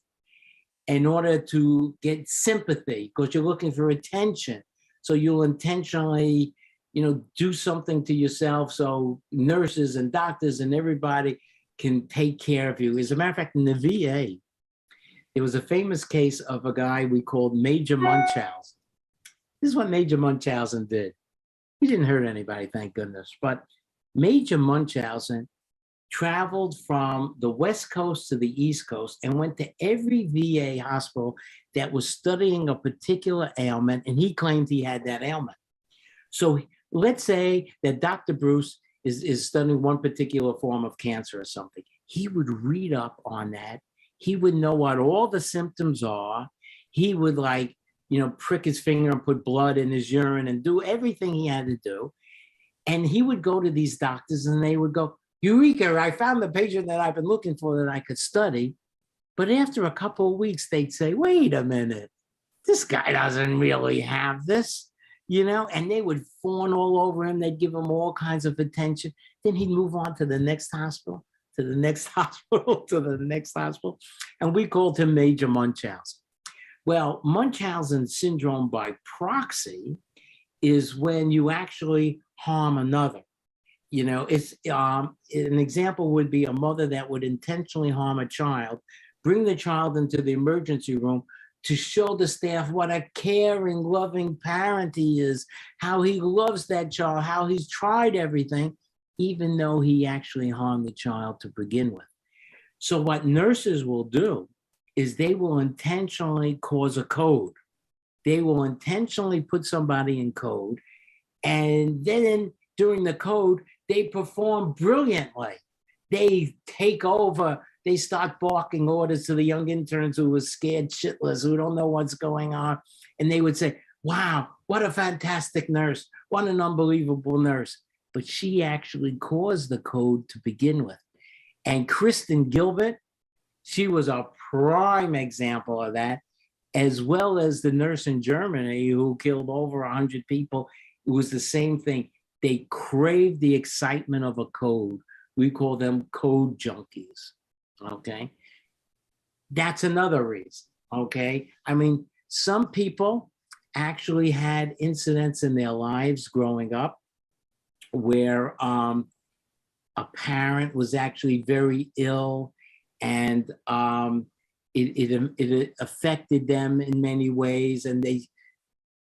in order to get sympathy, because you're looking for attention. So you'll intentionally, do something to yourself so nurses and doctors and everybody can take care of you. As a matter of fact, in the VA, there was a famous case of a guy we called Major Munchausen. This is what Major Munchausen did. He didn't hurt anybody, thank goodness. But Major Munchausen traveled from the West Coast to the East Coast and went to every VA hospital that was studying a particular ailment, and he claimed he had that ailment. So let's say that Dr. Bruce is studying one particular form of cancer or something. He would read up on that. He would know what all the symptoms are. He would prick his finger and put blood in his urine and do everything he had to do. And he would go to these doctors and they would go, Eureka, I found the patient that I've been looking for that I could study. But after a couple of weeks, they'd say, wait a minute, this guy doesn't really have this, and they would fawn all over him. They'd give him all kinds of attention. Then he'd move on to the next hospital, to the next hospital, to the next hospital. And we called him Major Munchausen. Well, Munchausen syndrome by proxy is when you actually harm another. It's an example would be a mother that would intentionally harm a child, bring the child into the emergency room to show the staff what a caring, loving parent he is, how he loves that child, how he's tried everything, even though he actually harmed the child to begin with. So what nurses will do is they will intentionally cause a code. They will intentionally put somebody in code, and then during the code, they perform brilliantly. They take over. They start barking orders to the young interns who were scared shitless, who don't know what's going on. And they would say, wow, what a fantastic nurse. What an unbelievable nurse. But she actually caused the code to begin with. And Kristin Gilbert, she was a prime example of that, as well as the nurse in Germany who killed over 100 people. It was the same thing. They craved the excitement of a code. We call them code junkies, okay? That's another reason, okay? I mean, some people actually had incidents in their lives growing up where a parent was actually very ill, and it affected them in many ways, and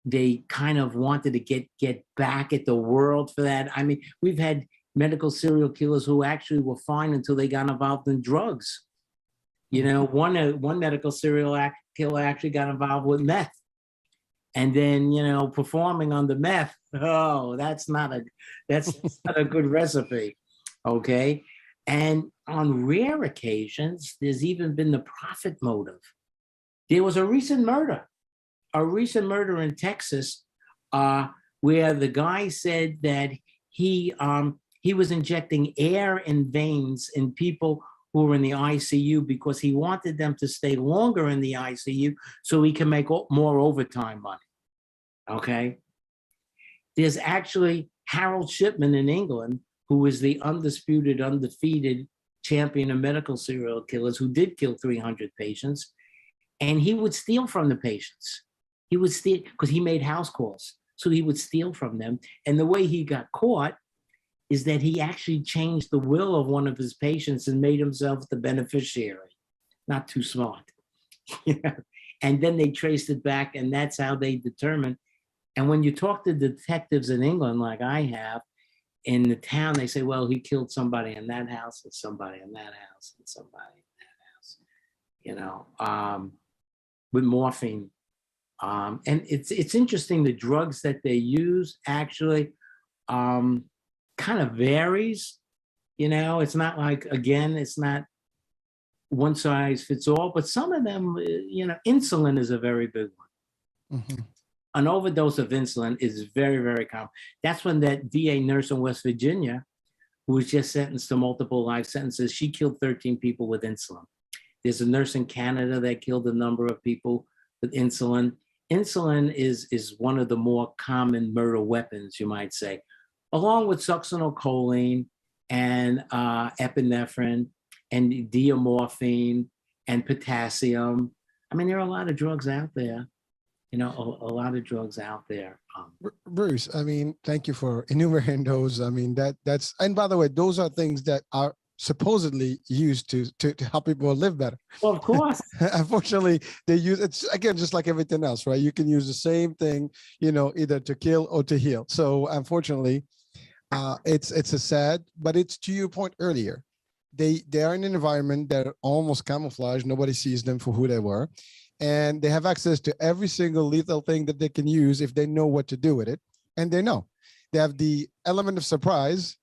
they kind of wanted to get back at the world for that. I mean, we've had medical serial killers who actually were fine until they got involved in drugs. One medical serial killer actually got involved with meth. And then, performing on the meth, that's not a good recipe, okay? And on rare occasions, there's even been the profit motive. There was a recent murder in Texas, where the guy said that he was injecting air in veins in people who were in the ICU because he wanted them to stay longer in the ICU so he can make more overtime money, okay? There's actually Harold Shipman in England, who is the undisputed, undefeated champion of medical serial killers, who did kill 300 patients, and he would steal from the patients. He would steal because he made house calls. So he would steal from them. And the way he got caught is that he actually changed the will of one of his patients and made himself the beneficiary. Not too smart. And then they traced it back, and that's how they determined. And when you talk to detectives in England, like I have, in the town, they say, well, he killed somebody in that house and somebody in that house and somebody in that house, with morphine. And it's interesting, the drugs that they use actually kind of varies. It's not like, again, it's not one size fits all, but some of them, insulin is a very big one. Mm-hmm. An overdose of insulin is very, very common. That's when that VA nurse in West Virginia, who was just sentenced to multiple life sentences, she killed 13 people with insulin. There's a nurse in Canada that killed a number of people with insulin. insulin is one of the more common murder weapons, you might say, along with succinylcholine and epinephrine and diamorphine and potassium. I mean, there are a lot of drugs out there, a lot of drugs out there. Bruce, I mean, thank you for enumerating those. I mean, that's, and by the way, those are things that are supposedly used to help people live better. Well, of course. Unfortunately, they use it's again just like everything else, right? You can use the same thing, either to kill or to heal. So unfortunately, it's a sad, but it's to your point earlier. They are in an environment that are almost camouflaged. Nobody sees them for who they were, and they have access to every single lethal thing that they can use if they know what to do with it, and they know. They have the element of surprise,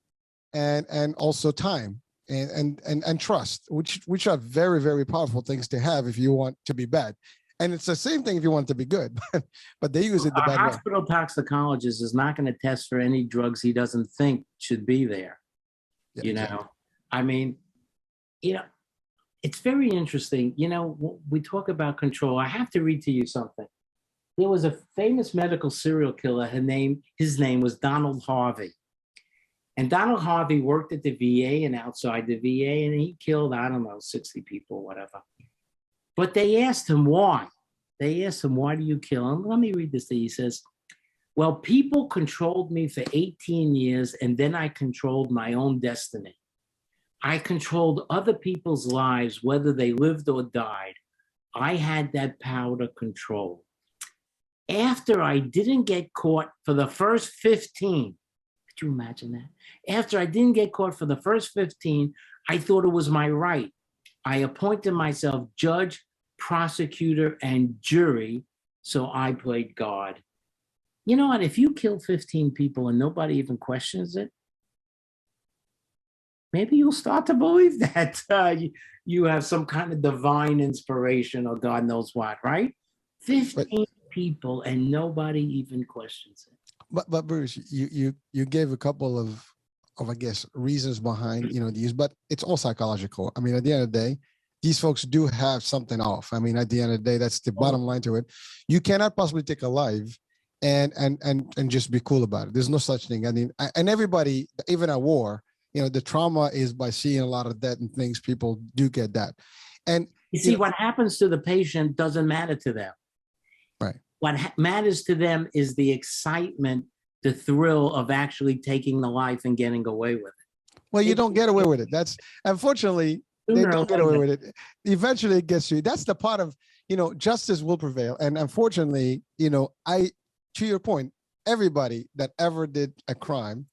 and also time. And trust, which are very, very powerful things to have if you want to be bad. And it's the same thing if you want to be good, but they use it the bad way. A hospital toxicologist is not going to test for any drugs he doesn't think should be there. Yeah, exactly. I mean, it's very interesting. We talk about control. I have to read to you something. There was a famous medical serial killer. His name was Donald Harvey. And Donald Harvey worked at the VA and outside the VA, and he killed, 60 people, whatever. But they asked him why. They asked him, why do you kill him? Let me read this thing. He says, well, people controlled me for 18 years, and then I controlled my own destiny. I controlled other people's lives, whether they lived or died. I had that power to control. After I didn't get caught for the first 15, could you imagine that? After I didn't get caught for the first 15, I thought it was my right. I appointed myself judge, prosecutor, and jury, so I played God. You know what? If you kill 15 people and nobody even questions it, maybe you'll start to believe that you have some kind of divine inspiration or God knows what, right? 15 people and nobody even questions it. But Bruce, you gave a couple of I guess reasons behind these, but it's all psychological. I mean, at the end of the day, these folks do have something off. I mean, at the end of the day, that's the bottom line to it. You cannot possibly take a life and just be cool about it. There's no such thing. I mean, and everybody, even at war, the trauma is by seeing a lot of that and things. People do get that, and you see, what happens to the patient doesn't matter to them. Right. What matters to them is the excitement, the thrill of actually taking the life and getting away with it. Well, you don't get away with it. That's unfortunately, they don't get away with it. Eventually it gets you. That's the part of, justice will prevail. And unfortunately, to your point, everybody that ever did a crime,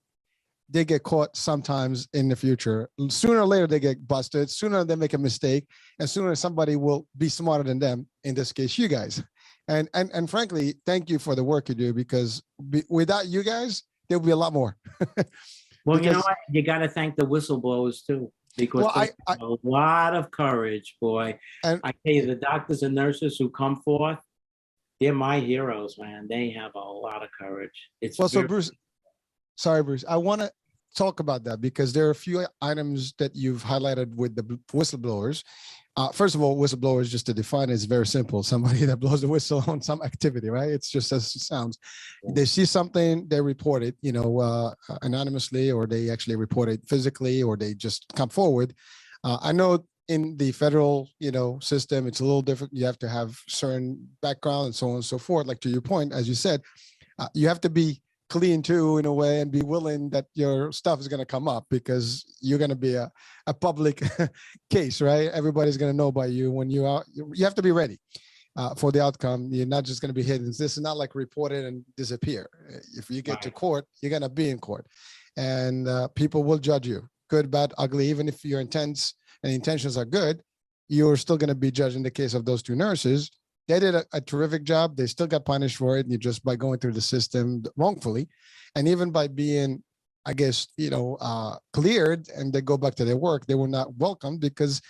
they get caught sometimes in the future. Sooner or later, they get busted. Sooner they make a mistake, and sooner somebody will be smarter than them. In this case, you guys. And frankly, thank you for the work you do, because without you guys, there will be a lot more. Well, you know what? You got to thank the whistleblowers too, because a lot of courage, boy. And I tell you, the doctors and nurses who come forth, they're my heroes, man. They have a lot of courage. So Bruce, sorry, Bruce, I want to talk about that because there are a few items that you've highlighted with the whistleblowers. First of all, whistleblowers, just to define it, is very simple. Somebody that blows the whistle on some activity, right? It's just as it sounds. They see something, they report it, anonymously, or they actually report it physically, or they just come forward. I know in the federal, system, it's a little different. You have to have certain background and so on and so forth. Like to your point, as you said, you have to be clean too, in a way, and be willing that your stuff is going to come up, because you're going to be a public case, right? Everybody's going to know about you when you have to be ready for the outcome. You're not just going to be hidden. This is not like report it and disappear. If you get to court, you're going to be in court, and people will judge you, good, bad, ugly. Even if your intents and intentions are good, you're still going to be judged. In the case of those two nurses, they did a terrific job. They still got punished for it, and just by going through the system wrongfully, and even by being, I guess, cleared, and they go back to their work, they were not welcomed because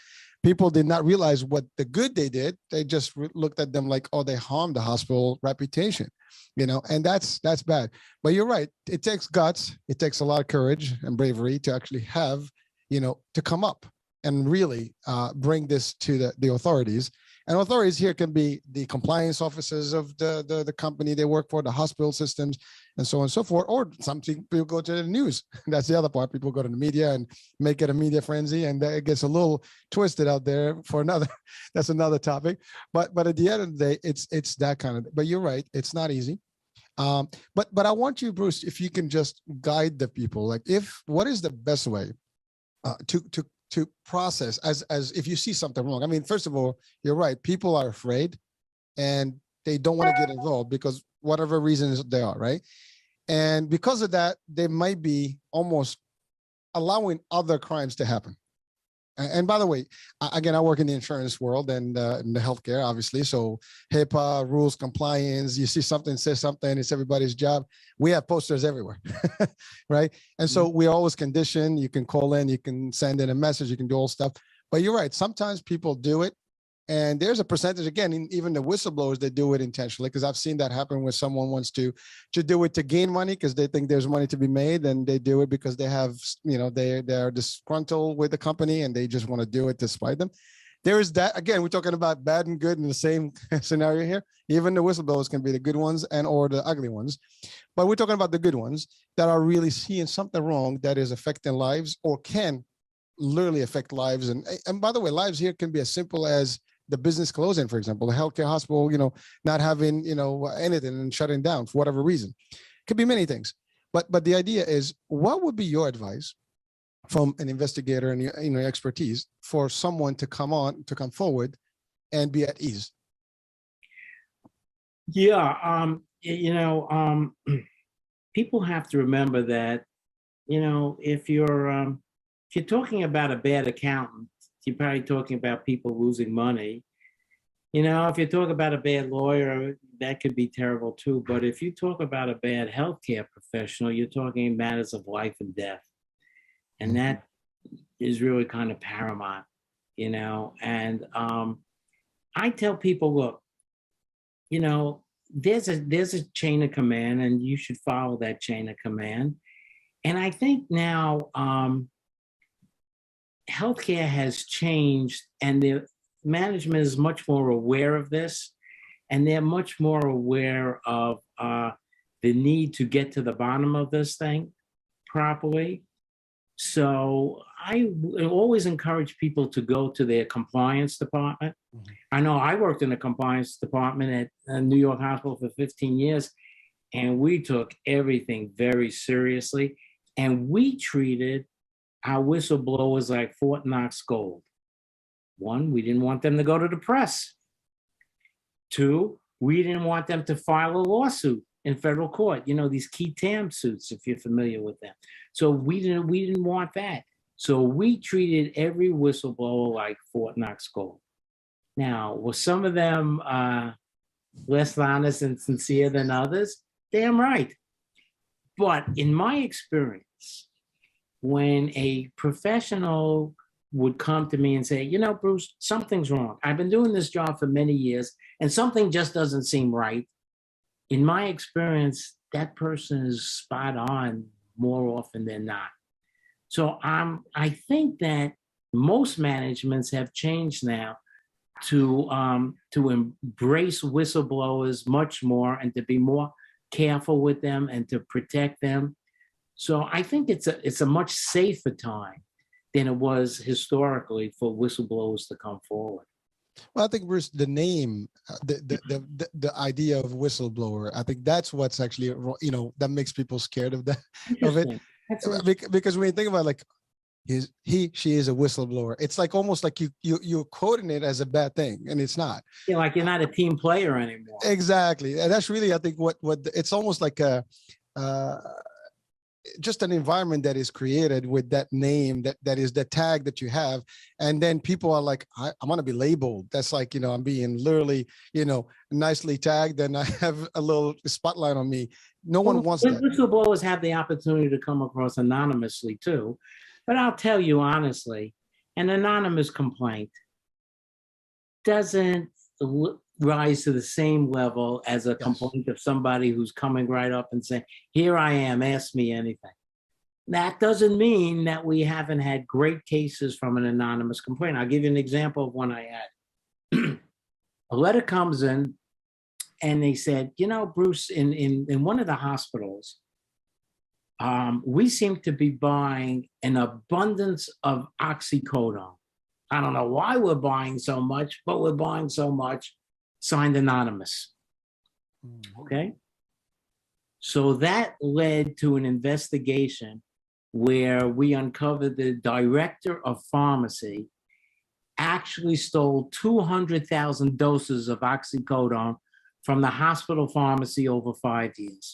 people did not realize what the good they did. They just looked at them like, oh, they harmed the hospital reputation, and that's bad. But you're right. It takes guts. It takes a lot of courage and bravery to actually have, to come up and really bring this to the authorities. And authorities here can be the compliance officers of the company they work for, the hospital systems, and so on and so forth. Or some people go to the news. That's the other part. People go to the media and make it a media frenzy, and it gets a little twisted out there for another. That's another topic. But at the end of the day, it's that kind of. But you're right. It's not easy. But I want you, Bruce, if you can just guide the people, like what is the best way to process as if you see something wrong. I mean, first of all, you're right. People are afraid and they don't want to get involved because whatever reasons they are, right? And because of that, they might be almost allowing other crimes to happen. And by the way, again, I work in the insurance world and in the healthcare, obviously. So HIPAA, rules, compliance, you see something, say something, it's everybody's job. We have posters everywhere, right? And so we always condition, you can call in, you can send in a message, you can do all stuff. But you're right, sometimes people do it. And there's a percentage, again, even the whistleblowers, they do it intentionally, because I've seen that happen where someone wants to do it to gain money because they think there's money to be made, and they do it because they have, they're disgruntled with the company and they just want to do it to spite them. There is that, again, we're talking about bad and good in the same scenario here. Even the whistleblowers can be the good ones and or the ugly ones. But we're talking about the good ones that are really seeing something wrong that is affecting lives or can literally affect lives. And by the way, lives here can be as simple as the business closing, for example, the healthcare hospital, not having, anything and shutting down for whatever reason. Could be many things. But the idea is, what would be your advice from an investigator and your expertise for someone to come forward and be at ease? Yeah, people have to remember that, if you're talking about a bad accountant, you're probably talking about people losing money. If you talk about a bad lawyer, that could be terrible too. But if you talk about a bad healthcare professional, you're talking matters of life and death. And that is really kind of paramount, And I tell people, look, there's a chain of command, and you should follow that chain of command. And I think now, healthcare has changed, and the management is much more aware of this, and they're much more aware of the need to get to the bottom of this thing properly. So I always encourage people to go to their compliance department. I know I worked in the compliance department at New York Hospital for 15 years, and we took everything very seriously, and we treated our whistleblowers like Fort Knox gold. One, we didn't want them to go to the press. Two, we didn't want them to file a lawsuit in federal court. These key tam suits, if you're familiar with them. So we didn't want that. So we treated every whistleblower like Fort Knox gold. Now, were some of them less honest and sincere than others? Damn right. But in my experience, when a professional would come to me and say, Bruce, something's wrong. I've been doing this job for many years and something just doesn't seem right. In my experience, that person is spot on more often than not. So I think that most managements have changed now to embrace whistleblowers much more and to be more careful with them and to protect them. So I think it's a much safer time than it was historically for whistleblowers to come forward. Well, I think, Bruce, the name, the idea of whistleblower, I think that's what's actually, that makes people scared of it. Because when you think about she is a whistleblower, it's like almost like you're quoting it as a bad thing, and it's not. Yeah, like you're not a team player anymore. Exactly, and that's really, I think, what it's almost like just an environment that is created with that name, that is the tag that you have. And then people are like, I'm going to be labeled. That's like, I'm being literally, nicely tagged, and I have a little spotlight on me. No one wants that. Whistleblowers have the opportunity to come across anonymously too. But I'll tell you honestly, an anonymous complaint doesn't rise to the same level as a complaint of somebody who's coming right up and saying, here I am, ask me anything. That doesn't mean that we haven't had great cases from an anonymous complaint. I'll give you an example of one I had. a letter comes in and they said, you know, Bruce, in one of the hospitals, we seem to be buying an abundance of oxycodone. I don't know why we're buying so much, but we're buying so much. Signed anonymous. Okay. So that led to an investigation where we uncovered the director of pharmacy actually stole 200,000 doses of oxycodone from the hospital pharmacy over 5 years.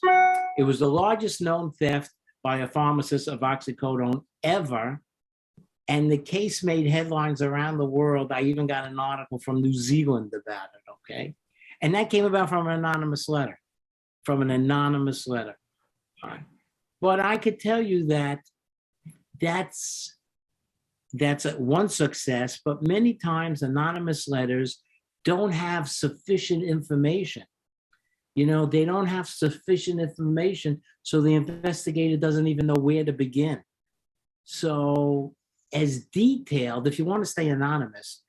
It was the largest known theft by a pharmacist of oxycodone ever. And the case made headlines around the world. I even got an article from New Zealand about it, okay? And that came about from an anonymous letter, All right. But I could tell you that that's one success, but many times anonymous letters don't have sufficient information. You know, they don't have sufficient information, so the investigator doesn't even know where to begin. So as detailed, if you want to stay anonymous,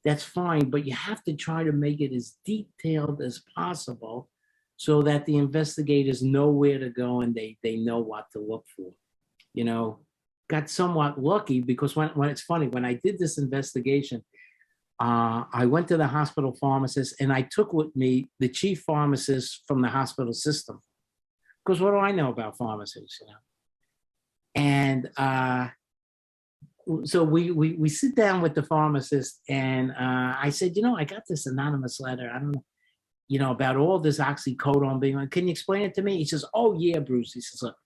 that's fine, but you have to try to make it as detailed as possible so that the investigators know where to go and they know what to look for. You know, got somewhat lucky because when it's funny, when I did this investigation, I went to the hospital pharmacist and I took with me the chief pharmacist from the hospital system. Because what do I know about pharmacies, you know? And so we sit down with the pharmacist and I said, you know, I got this anonymous letter. I don't know, you know, about all this oxycodone being on. Can you explain it to me? He says, oh yeah, Bruce. He says, look,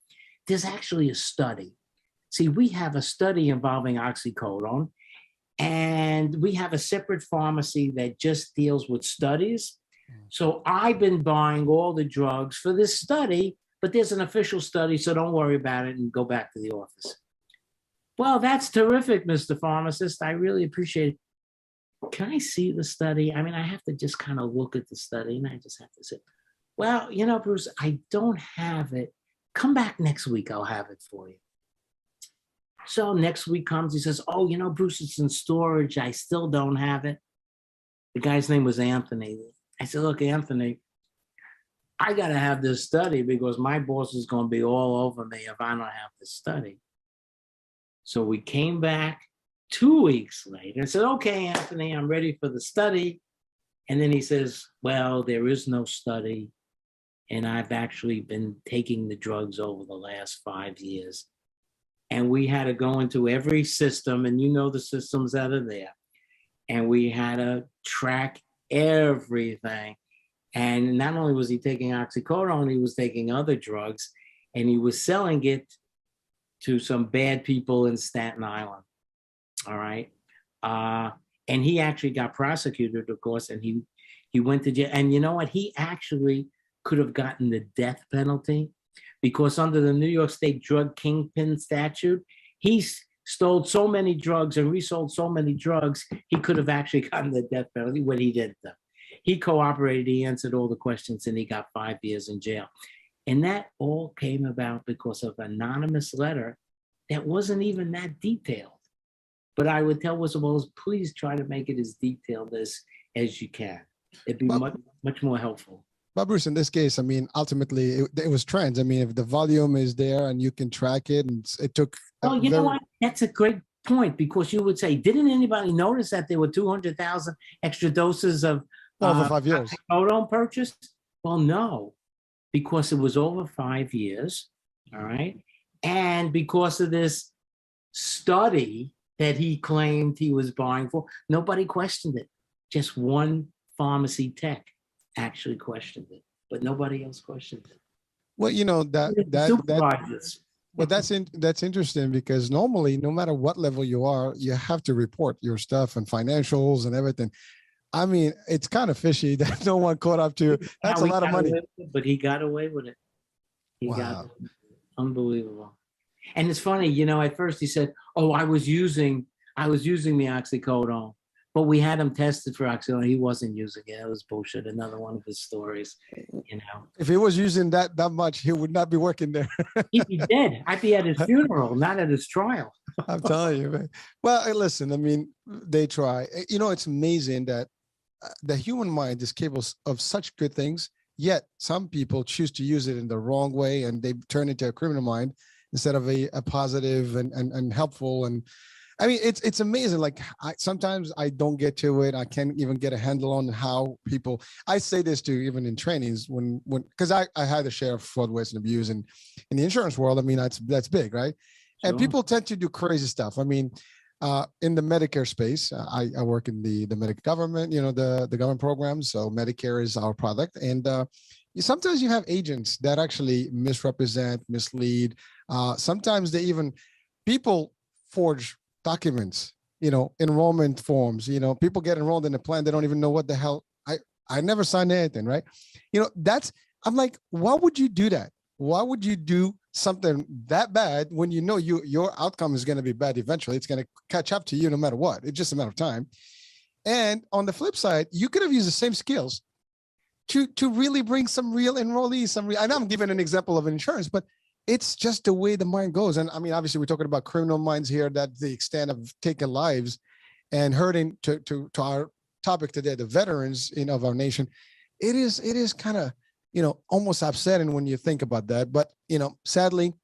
there's actually a study. See, we have a study involving oxycodone and we have a separate pharmacy that just deals with studies. So I've been buying all the drugs for this study, but there's an official study, so don't worry about it and go back to the office. Well, that's terrific, Mr. Pharmacist. I really appreciate it. Can I see the study? I mean, I have to just kind of look at the study and I just have to say, well, you know, Bruce, I don't have it. Come back next week, I'll have it for you. So next week comes, he says, oh, you know, Bruce, it's in storage. I still don't have it. The guy's name was Anthony. I said, look, Anthony, I got to have this study because my boss is going to be all over me if I don't have this study. So we came back 2 weeks later and said, okay, Anthony, I'm ready for the study. And then he says, well, there is no study. And I've actually been taking the drugs over the last 5 years. And we had to go into every system, and you know the systems that are there. And we had to track everything. And not only was he taking oxycodone, he was taking other drugs, and he was selling it to some bad people in Staten Island. All right. And he actually got prosecuted, of course, and he went to jail. And you know what? He actually could have gotten the death penalty because under the New York State drug kingpin statute, he stole so many drugs and resold so many drugs, he could have actually gotten the death penalty. What he did, though. He cooperated, he answered all the questions, and he got 5 years in jail. And that all came about because of an anonymous letter that wasn't even that detailed. But I would tell whistleblowers, please try to make it as detailed as you can. It'd be much more helpful. But Bruce, in this case, I mean, ultimately, it was trends. I mean, if the volume is there and you can track it, and it took. Oh, you know what? That's a great point because you would say, didn't anybody notice that there were 200,000 extra doses of over 5 years oxycodone purchased? Well, no, because it was over 5 years. All right, and because of this study that he claimed he was buying for, nobody questioned it. Just one pharmacy tech actually questioned it, but nobody else questioned it. Well, you know, that's interesting because normally, no matter what level you are, you have to report your stuff and financials and everything. I mean, it's kind of fishy that no one caught up to. That's a lot of money. But he got away with it. He got it. Unbelievable. And it's funny, you know, at first he said, oh, I was using the oxycodone, but we had him tested for oxycodone. He wasn't using it. It was bullshit. Another one of his stories, you know. If he was using that much, he would not be working there. He'd be dead. I'd be at his funeral, not at his trial. I'm telling you, man. Well, listen, I mean, they try. You know, it's amazing that the human mind is capable of such good things, yet some people choose to use it in the wrong way, and they turn it into a criminal mind instead of a positive and helpful. And I mean, it's amazing. Like sometimes I don't get to it. I can't even get a handle on how people, I say this to even in trainings when, because I had a share of fraud, waste, and abuse in the insurance world. I mean, that's big, right? Sure. And people tend to do crazy stuff. I mean, in the Medicare space, I work in the Medicare government, the government programs. So Medicare is our product. And sometimes you have agents that actually misrepresent, mislead. Sometimes people forge documents, enrollment forms, people get enrolled in a plan. They don't even know what the hell, I never signed anything, right? I'm like, why would you do that? Why would you do something that bad when you know your outcome is going to be bad eventually? It's going to catch up to you no matter what. It's just a matter of time. And on the flip side, you could have used the same skills to really bring some real enrollees, and I'm giving an example of insurance, but it's just the way the mind goes. And I mean, obviously we're talking about criminal minds here, that the extent of taking lives and hurting to our topic today, the veterans of our nation. It is kind of, almost upsetting when you think about that. But, sadly,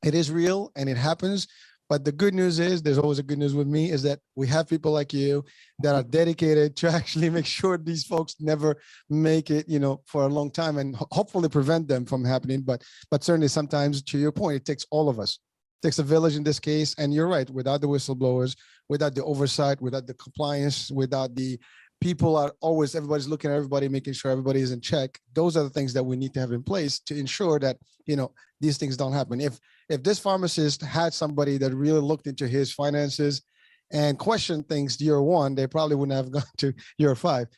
it is real and it happens. But the good news is, there's always a good news with me, is that we have people like you that are dedicated to actually make sure these folks never make it, for a long time, and hopefully prevent them from happening. But certainly sometimes, to your point, it takes all of us. It takes a village in this case. And you're right, without the whistleblowers, without the oversight, without the compliance, without the people are always, everybody's looking at everybody, making sure everybody is in check. Those are the things that we need to have in place to ensure that, these things don't happen. If this pharmacist had somebody that really looked into his finances and questioned things year one, they probably wouldn't have gone to year 5.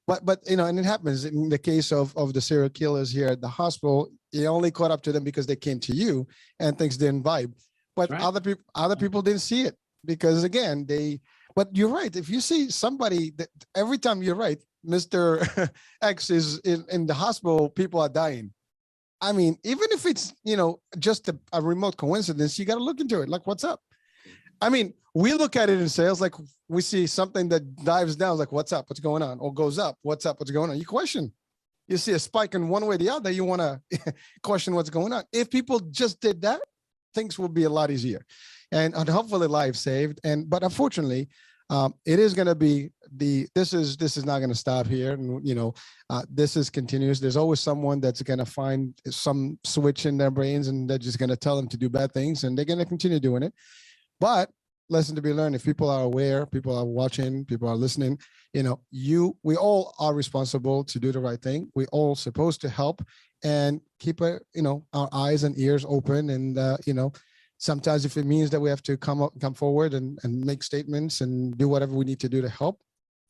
But and it happens in the case of the serial killers here at the hospital. You only caught up to them because they came to you and things didn't vibe. But right. other people didn't see it because, again, but you're right. If you see somebody that every time, you're right, Mr. X is in the hospital, people are dying. I mean, even if it's, just a remote coincidence, you got to look into it. Like, what's up? I mean, we look at it in sales, like we see something that dives down, like, what's up? What's going on? Or goes up. What's up? What's going on? You question. You see a spike in one way or the other, you want to question what's going on. If people just did that, things will be a lot easier. And hopefully lives saved. But unfortunately, it is going to be this is not going to stop here. And, this is continuous. There's always someone that's going to find some switch in their brains, and they're just going to tell them to do bad things, and they're going to continue doing it. But lesson to be learned, if people are aware, people are watching, people are listening, we all are responsible to do the right thing. We all supposed to help and keep our eyes and ears open. And, sometimes if it means that we have to come forward and make statements and do whatever we need to do to help,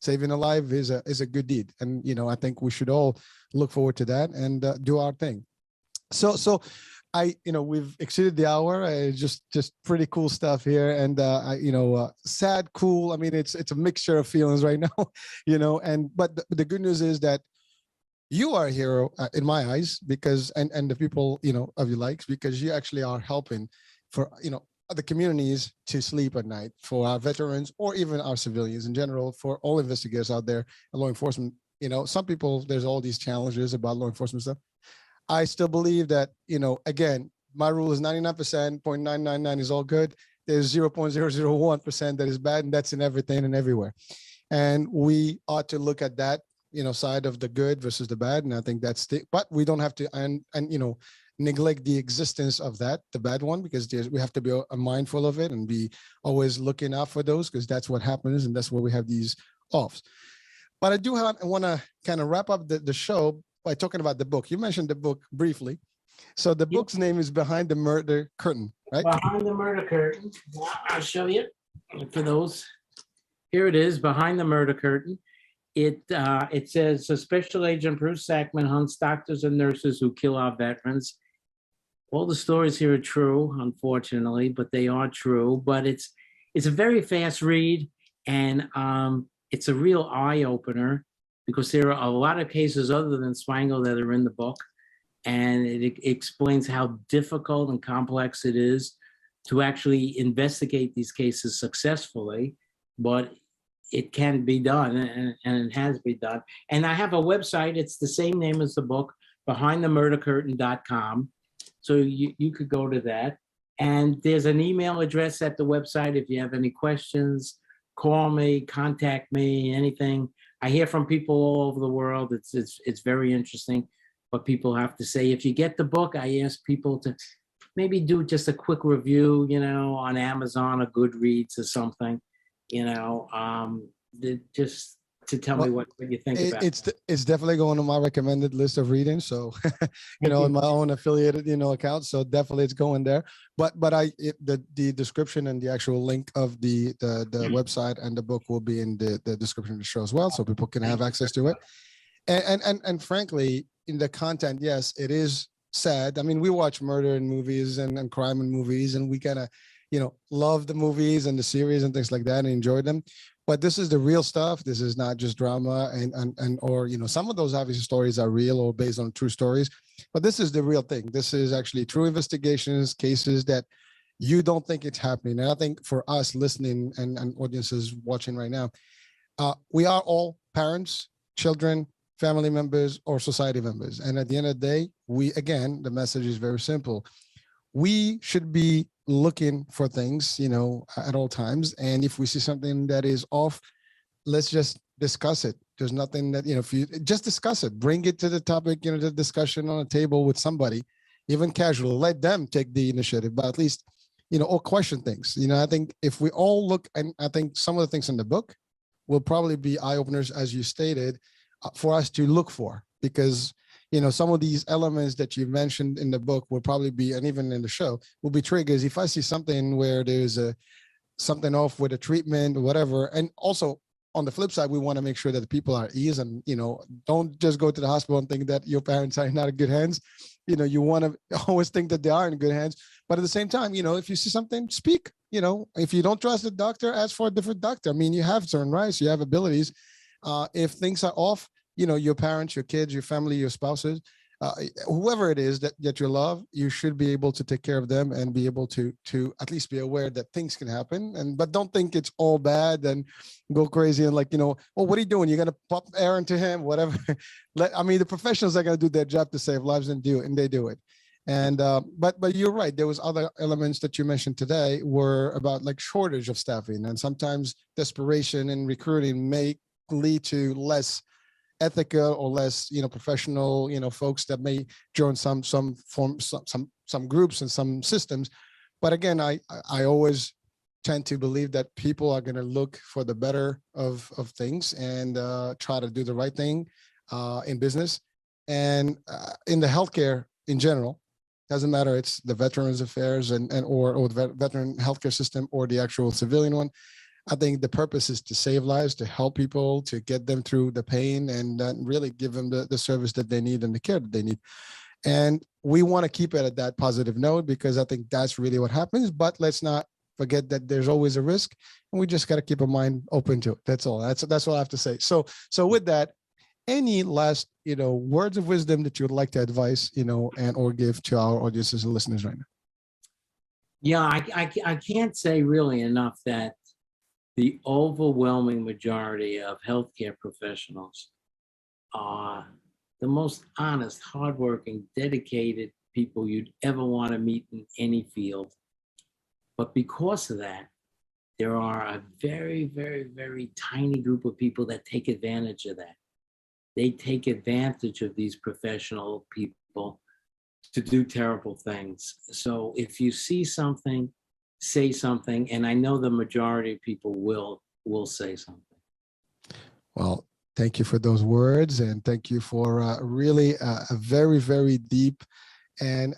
saving a life is a good deed. And, I think we should all look forward to that and do our thing. So we've exceeded the hour. Just pretty cool stuff here. And, sad, cool. I mean, it's a mixture of feelings right now, but the good news is that you are a hero in my eyes, because, and the people, of your likes, because you actually are helping for, the communities to sleep at night, for our veterans or even our civilians in general, for all investigators out there, law enforcement. Some people, there's all these challenges about law enforcement stuff. I still believe that, again, my rule is 99%, 0.999 is all good. There's 0.001% that is bad, and that's in everything and everywhere. And we ought to look at that, side of the good versus the bad. And I think but we don't have to, neglect the existence of the bad one, because we have to be mindful of it and be always looking out for those, because that's what happens. And that's where we have these offs. But I want to kind of wrap up the show by talking about the book. You mentioned the book briefly. So the book's name is Behind the Murder Curtain, right? Behind the Murder Curtain. I'll show you for those. Here it is, Behind the Murder Curtain. It says, a special agent Bruce Sackman hunts doctors and nurses who kill our veterans. All the stories here are true, unfortunately, but they are true. But it's a very fast read, and it's a real eye opener, because there are a lot of cases other than Swango that are in the book, and it explains how difficult and complex it is to actually investigate these cases successfully. But it can be done, and it has been done. And I have a website. It's the same name as the book, behindthemurdercurtain.com. So you could go to that. And there's an email address at the website. If you have any questions, call me, contact me, anything. I hear from people all over the world. It's very interesting what people have to say. If you get the book, I ask people to maybe do just a quick review, on Amazon or Goodreads or something, just to tell me what you think about it. It's definitely going on my recommended list of reading. So, in my own affiliated, account. So definitely it's going there. But the description and the actual link of the website and the book will be in the description of the show as well. So people can have access to it. And frankly, in the content, yes, it is sad. I mean, we watch murder in movies and crime in movies, and we kind of, love the movies and the series and things like that and enjoy them. But this is the real stuff. This is not just drama or some of those obviously stories are real or based on true stories, but this is the real thing. This is actually true investigations, cases that you don't think it's happening. And I think for us listening and audiences watching right now, we are all parents, children, family members, or society members. And at the end of the day, the message is very simple. We should be looking for things, at all times. And if we see something that is off, let's just discuss it. There's nothing that, if you just discuss it, bring it to the topic, the discussion on a table with somebody, even casual, let them take the initiative, but at least, or question things. I think if we all look, and I think some of the things in the book will probably be eye openers, as you stated, for us to look for, because some of these elements that you mentioned in the book will probably be, and even in the show, will be triggers. If I see something where there's something off with a treatment or whatever, and also on the flip side, we want to make sure that the people are at ease and, don't just go to the hospital and think that your parents are not in good hands. You want to always think that they are in good hands. But at the same time, if you see something, speak. If you don't trust the doctor, ask for a different doctor. I mean, you have certain rights, you have abilities. If things are off, your parents, your kids, your family, your spouses, whoever it is that you love, you should be able to take care of them and be able to at least be aware that things can happen. But don't think it's all bad and go crazy and well, what are you doing? You're going to pump air into him, whatever. The professionals are going to do their job to save lives and they do it. And but you're right. There was other elements that you mentioned today were about shortage of staffing, and sometimes desperation in recruiting may lead to less ethical or less professional folks that may join some groups and some systems. But again, I always tend to believe that people are going to look for the better of things and try to do the right thing in business and in the healthcare in general. Doesn't matter, it's the Veterans Affairs or the veteran healthcare system or the actual civilian one. I think the purpose is to save lives, to help people, to get them through the pain, and really give them the service that they need and the care that they need. And we want to keep it at that positive note, because I think that's really what happens. But let's not forget that there's always a risk, and we just got to keep our mind open to it. That's all. That's what I have to say. So with that, any last words of wisdom that you would like to advise and or give to our audiences and listeners right now? Yeah, I can't say really enough that the overwhelming majority of healthcare professionals are the most honest, hardworking, dedicated people you'd ever want to meet in any field. But because of that, there are a very, very, very tiny group of people that take advantage of that. They take advantage of these professional people to do terrible things. So if you see something, say something, and I know the majority of people will say something. Well, thank you for those words, and thank you for really a very, very deep and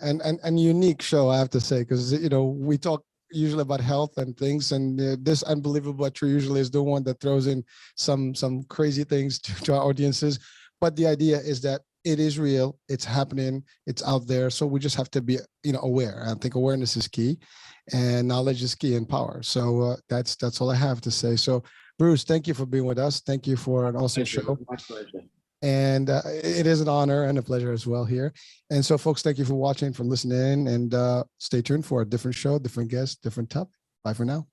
unique show, I have to say, because we talk usually about health and things, and this Unbelievable But True usually is the one that throws in some crazy things to our audiences. But the idea is that it is real, it's happening, it's out there. So we just have to be aware. I think awareness is key, and knowledge is key and power. So that's all I have to say. So Bruce, thank you for being with us. Thank you for an awesome show. My pleasure. And it is an honor and a pleasure as well here. And so folks, thank you for watching, for listening, and stay tuned for a different show, different guest, different topic. Bye for now.